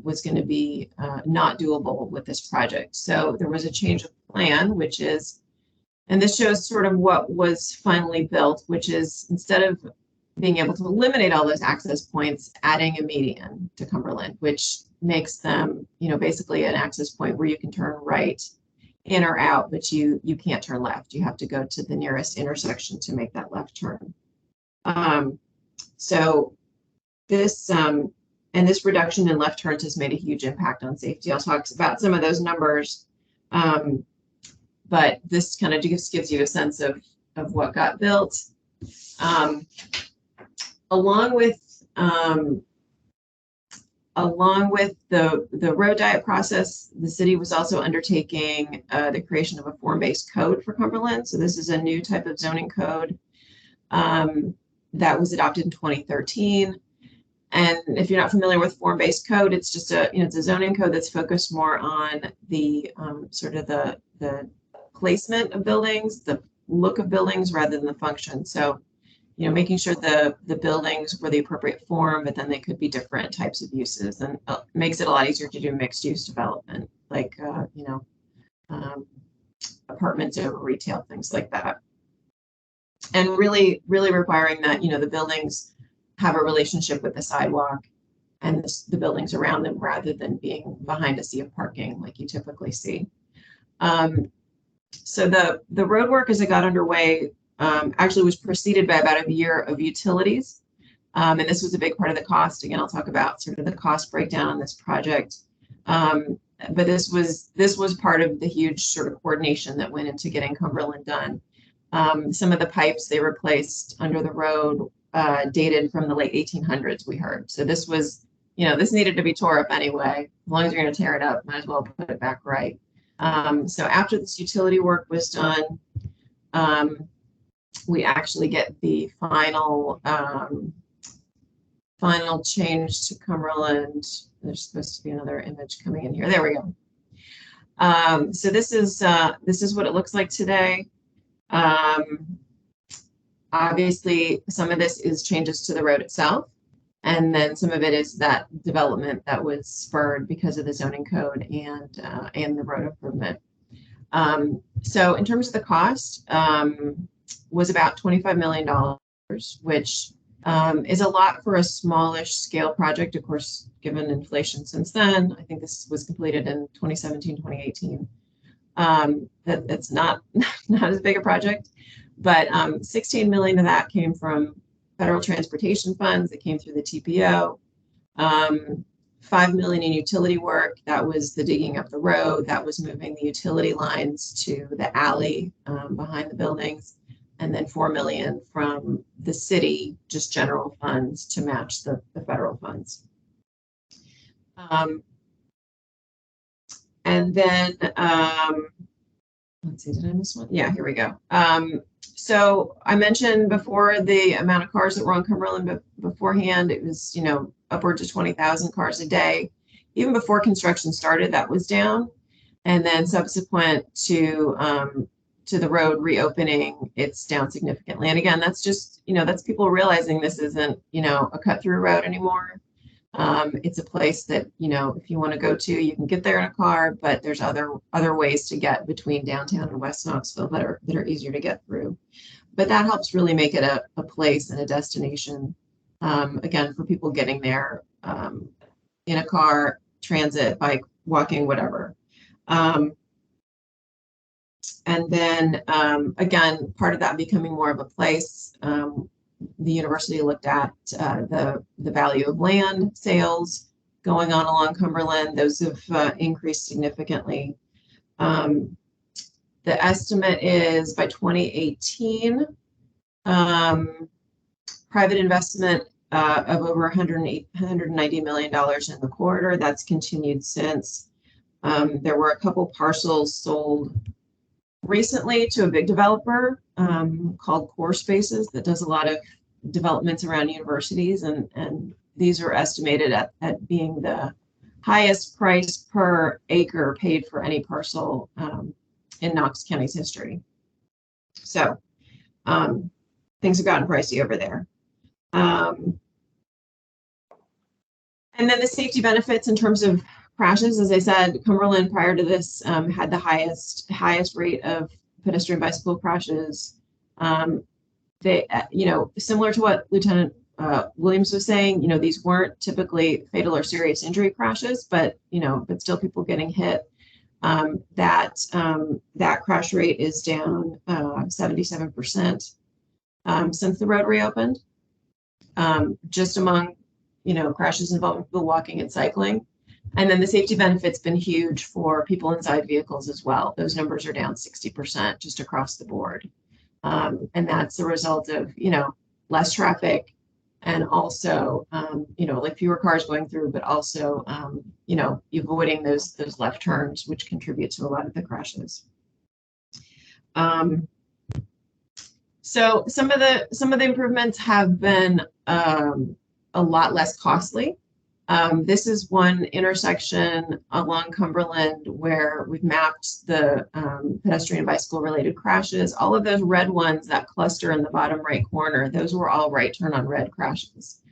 was going to be not doable with this project. So there was a change of plan, which is, and this shows sort of what was finally built, which is instead of being able to eliminate all those access points, adding a median to Cumberland, which makes them, basically an access point where you can turn right in or out, but you can't turn left. You have to go to the nearest intersection to make that left turn. So this this reduction in left turns has made a huge impact on safety. I'll talk about some of those numbers, but this kind of just gives you a sense of what got built. Along with Along with the road diet process, the city was also undertaking the creation of a form-based code for Cumberland. So this is a new type of zoning code that was adopted in 2013. And if you're not familiar with form-based code, it's just it's a zoning code that's focused more on the sort of the placement of buildings, the look of buildings rather than the function. So, making sure the buildings were the appropriate form, but then they could be different types of uses, and makes it a lot easier to do mixed use development, like, apartments over retail, things like that. And really, really requiring that, the buildings have a relationship with the sidewalk and the buildings around them rather than being behind a sea of parking like you typically see. So the road work as it got underway actually was preceded by about a year of utilities. And this was a big part of the cost. Again, I'll talk about sort of the cost breakdown on this project. But this was part of the huge sort of coordination that went into getting Cumberland done. Some of the pipes they replaced under the road dated from the late 1800s, we heard. So this was, this needed to be tore up anyway. As long as you're going to tear it up, might as well put it back right. So after this utility work was done, we actually get the final change to Cumberland. There's supposed to be another image coming in here. There we go. So this is what it looks like today. Obviously, some of this is changes to the road itself, and then some of it is that development that was spurred because of the zoning code and the road improvement. So in terms of the cost, was about $25 million, which is a lot for a smallish scale project. Of course, given inflation since then, I think this was completed in 2017, 2018. That's not as big a project, but 16 million of that came from federal transportation funds that came through the TPO. 5 million in utility work. That was the digging up the road. That was moving the utility lines to the alley behind the buildings. And then 4 million from the city, just general funds to match the federal funds. And then, let's see, did I miss one? Yeah, here we go. So I mentioned before the amount of cars that were on Cumberland beforehand. It was, upwards of 20,000 cars a day. Even before construction started, that was down. And then subsequent to the road reopening, it's down significantly. And again, that's just, that's people realizing this isn't, a cut through road anymore. It's a place that, if you want to go to, you can get there in a car, but there's other ways to get between downtown and West Knoxville that are easier to get through. But that helps really make it a place and a destination, again, for people getting there in a car, transit, bike, walking, whatever. And then, again, part of that becoming more of a place, the university looked at the value of land sales going on along Cumberland. Those have increased significantly. The estimate is by 2018, private investment of over $190 million in the corridor. That's continued since. There were a couple parcels sold recently to a big developer called Core Spaces that does a lot of developments around universities, and these are estimated at being the highest price per acre paid for any parcel in Knox County's history. So things have gotten pricey over there. And then the safety benefits in terms of crashes, as I said, Cumberland prior to this had the highest rate of pedestrian bicycle crashes. They, similar to what Lieutenant Williams was saying, these weren't typically fatal or serious injury crashes, but still people getting hit. That crash rate is down 77% since the road reopened. Just among crashes involving people walking and cycling. And then the safety benefit's been huge for people inside vehicles as well. Those numbers are down 60% just across the board. And that's the result of, less traffic, and also, like fewer cars going through, but also, avoiding those left turns, which contribute to a lot of the crashes. So some of the improvements have been a lot less costly. This is one intersection along Cumberland where we've mapped the pedestrian and bicycle related crashes. All of those red ones that cluster in the bottom right corner, those were all right turn on red crashes,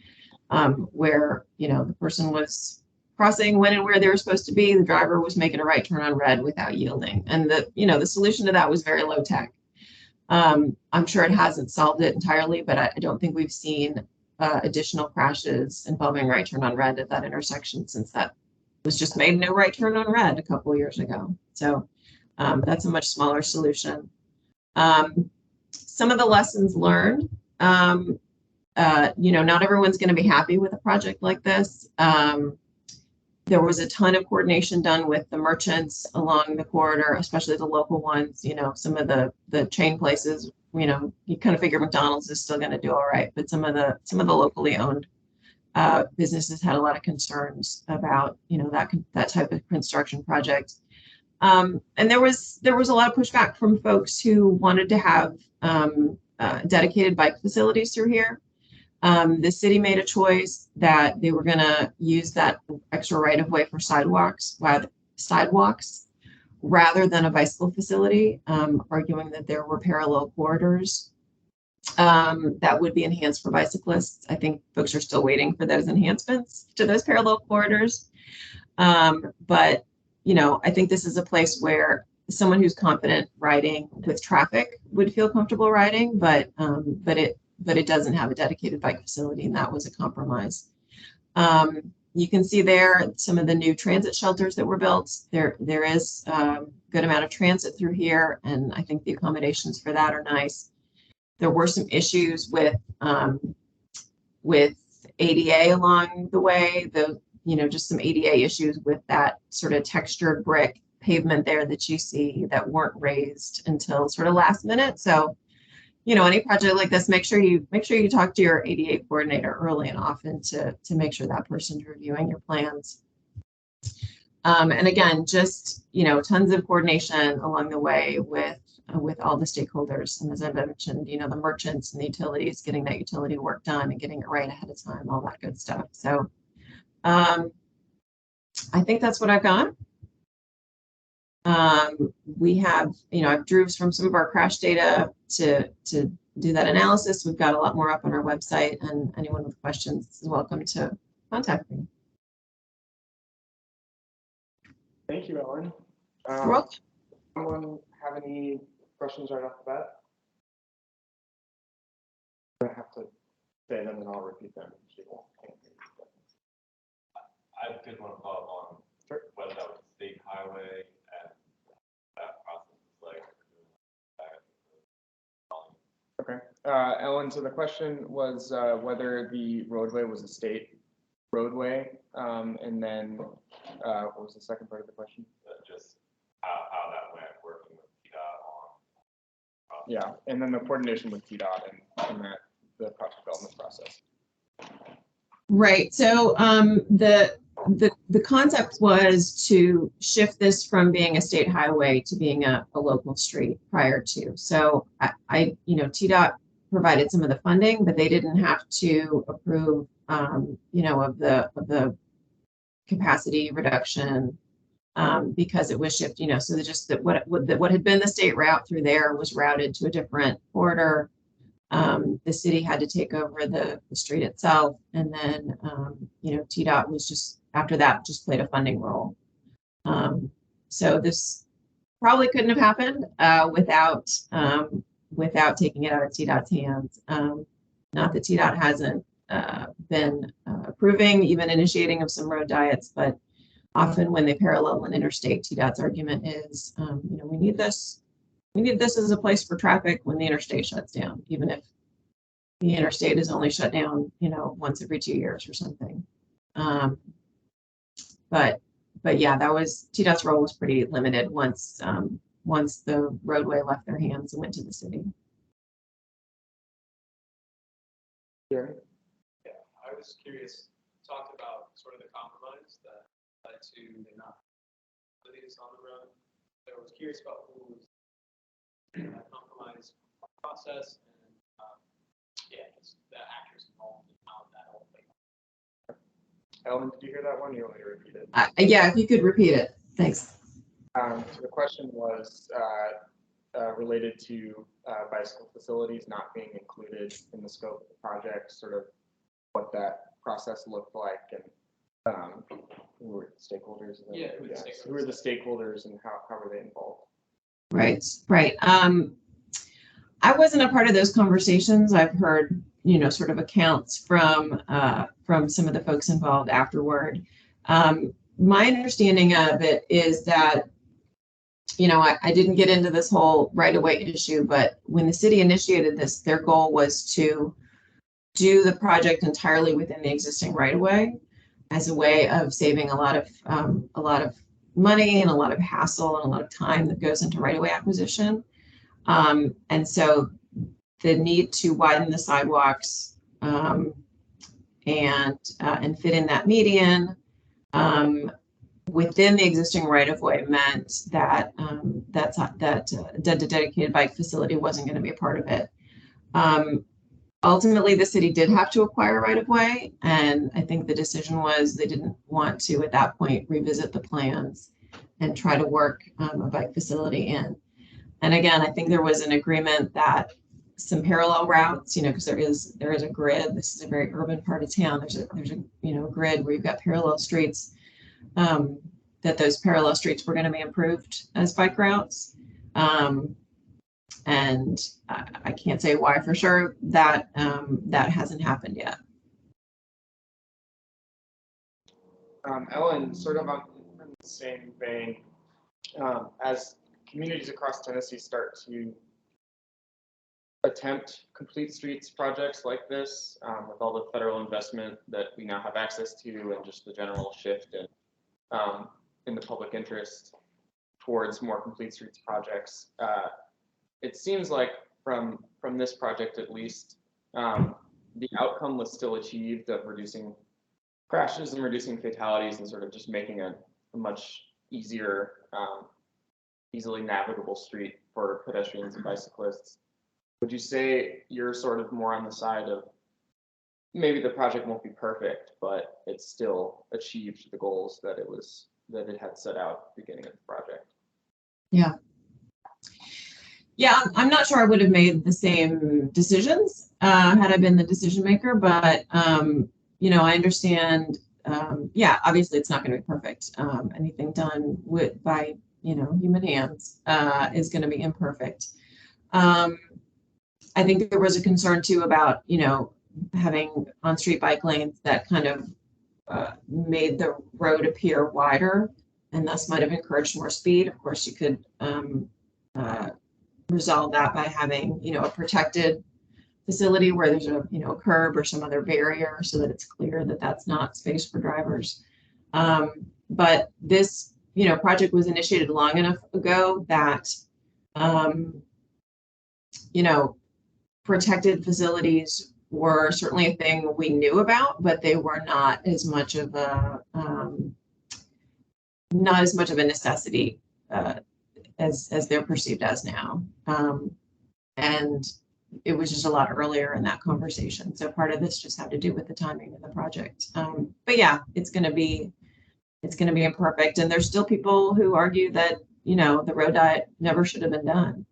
where, the person was crossing when and where they were supposed to be. The driver was making a right turn on red without yielding. And the solution to that was very low tech. I'm sure it hasn't solved it entirely, but I don't think we've seen additional crashes involving right turn on red at that intersection since that was just made no right turn on red a couple of years ago. So that's a much smaller solution. Some of the lessons learned, not everyone's going to be happy with a project like this. There was a ton of coordination done with the merchants along the corridor, especially the local ones. Some of the chain places, you kind of figure McDonald's is still going to do all right, but some of the locally owned businesses had a lot of concerns about that type of construction project. And there was a lot of pushback from folks who wanted to have dedicated bike facilities through here. The city made a choice that they were going to use that extra right of way for sidewalks rather than a bicycle facility, arguing that there were parallel corridors that would be enhanced for bicyclists. I think folks are still waiting for those enhancements to those parallel corridors. But, I think this is a place where someone who's confident riding with traffic would feel comfortable riding, but it doesn't have a dedicated bike facility, and that was a compromise. You can see there some of the new transit shelters that were built. There is a good amount of transit through here, and I think the accommodations for that are nice. There were some issues with ADA along the way, just some ADA issues with that sort of textured brick pavement there that you see that weren't raised until sort of last minute. So any project like this, make sure you talk to your ADA coordinator early and often to make sure that person's reviewing your plans. And again, just tons of coordination along the way with all the stakeholders. And as I mentioned, the merchants and the utilities, getting that utility work done and getting it right ahead of time, all that good stuff. So I think that's what I've got. We have, I've drew from some of our crash data to do that analysis. We've got a lot more up on our website, and anyone with questions is welcome to contact me. Thank you, Ellen. You're welcome. Someone have any questions right off the bat? I have to say them and I'll repeat them. I did want to follow on whether that was a state highway and that process is like. Okay. Ellen, so the question was whether the roadway was a state roadway, and then what was the second part of the question? Just how that went working with TDOT on. Yeah, and then the coordination with TDOT and the project development process. Right. So the concept was to shift this from being a state highway to being a local street prior to. So TDOT provided some of the funding, but they didn't have to approve, of the capacity reduction because it was shifted. So what had been the state route through there was routed to a different corridor. The city had to take over the street itself, and then TDOT was just after that just played a funding role. So this probably couldn't have happened without taking it out of TDOT's hands. Not that TDOT hasn't been approving, even initiating of some road diets, but often when they parallel an interstate, TDOT's argument is, we need this as a place for traffic when the interstate shuts down, even if the interstate is only shut down, once every 2 years or something. But yeah, that was TDOT's role was pretty limited once the roadway left their hands and went to the city. Sure. was curious, talked about sort of the compromise that led to the not facilities on the road. So I was curious about who was in that compromise process and, yeah, just the actors involved and how that whole thing. Ellen, did you hear that one? You want me to repeat it? Yeah, if you could repeat it, thanks. So the question was related to bicycle facilities not being included in the scope of the project, sort of what that process looked like, and who were the stakeholders? Yeah, who were the stakeholders? Who were the stakeholders and how were they involved? Right, right. I wasn't a part of those conversations. I've heard, sort of accounts from some of the folks involved afterward. My understanding of it is that, I didn't get into this whole right-of-way issue, but when the city initiated this, their goal was to do the project entirely within the existing right-of-way as a way of saving a lot of money and a lot of hassle and a lot of time that goes into right-of-way acquisition. And so the need to widen the sidewalks and fit in that median within the existing right-of-way meant that that dedicated bike facility wasn't going to be a part of it. Ultimately, the city did have to acquire right-of-way, and I think the decision was they didn't want to, at that point, revisit the plans and try to work a bike facility in. And again, I think there was an agreement that some parallel routes, because there is a grid. This is a very urban part of town. There's a grid where you've got parallel streets. That those parallel streets were going to be improved as bike routes. And I can't say why for sure that that hasn't happened yet. Ellen, sort of on the same vein, as communities across Tennessee start to attempt complete streets projects like this, with all the federal investment that we now have access to and just the general shift in the public interest towards more complete streets projects, it seems like from this project at least, the outcome was still achieved of reducing crashes and reducing fatalities and sort of just making a much easier, easily navigable street for pedestrians and bicyclists. Would you say you're sort of more on the side of maybe the project won't be perfect, but it still achieved the goals that it had set out at the beginning of the project? Yeah. Yeah, I'm not sure I would have made the same decisions had I been the decision maker, but I understand. Yeah, obviously it's not going to be perfect. Anything done by human hands is going to be imperfect. I think there was a concern too about having on-street bike lanes that kind of made the road appear wider, and thus might have encouraged more speed. Of course, you could resolve that by having a protected facility where there's a curb or some other barrier so that it's clear that that's not space for drivers. But this project was initiated long enough ago that protected facilities were certainly a thing we knew about, but they were not as much of a necessity as they're perceived as now. And it was just a lot earlier in that conversation. So part of this just had to do with the timing of the project. But yeah, it's going to be imperfect. And there's still people who argue that, the road diet never should have been done.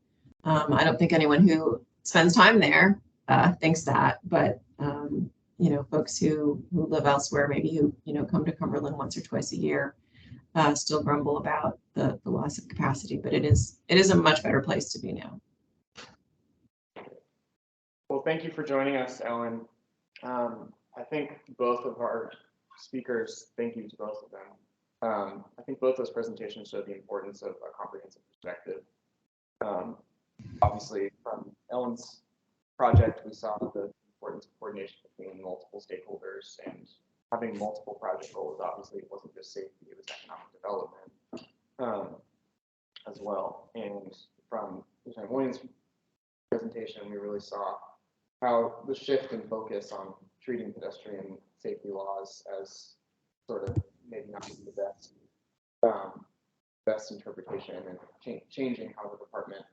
I don't think anyone who spends time there thinks that, but folks who live elsewhere, maybe who come to Cumberland once or twice a year, still grumble about the loss of capacity. But it is a much better place to be now. Well, thank you for joining us, Ellen. I think both of our speakers, thank you to both of them. I think both those presentations showed the importance of a comprehensive perspective. Obviously, from Ellen's project, we saw the importance of coordination between multiple stakeholders and having multiple project goals. Obviously, it wasn't just safety, it was economic development as well. And from Lieutenant Williams' presentation, we really saw how the shift in focus on treating pedestrian safety laws as sort of maybe not the best, best interpretation, and changing how the department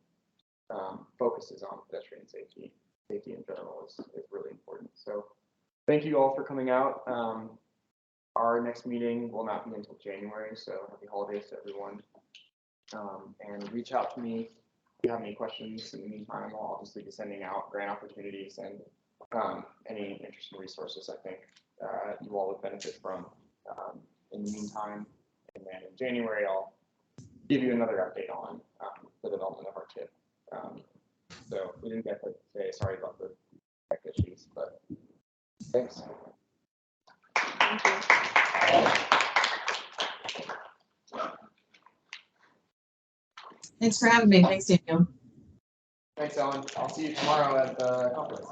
focuses on pedestrian safety. Safety in general is really important. So thank you all for coming out. Our next meeting will not be until January, so happy holidays to everyone. And reach out to me if you have any questions. In the meantime, I'll obviously be sending out grant opportunities and any interesting resources I think you all would benefit from in the meantime. And then in January, I'll give you another update on the development of our TIP. So we didn't get to say sorry about the tech issues, but thanks. Thank you. Thanks for having me. Thanks, Daniel. Thanks, Ellen. I'll see you tomorrow at the conference.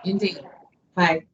Indeed. Bye.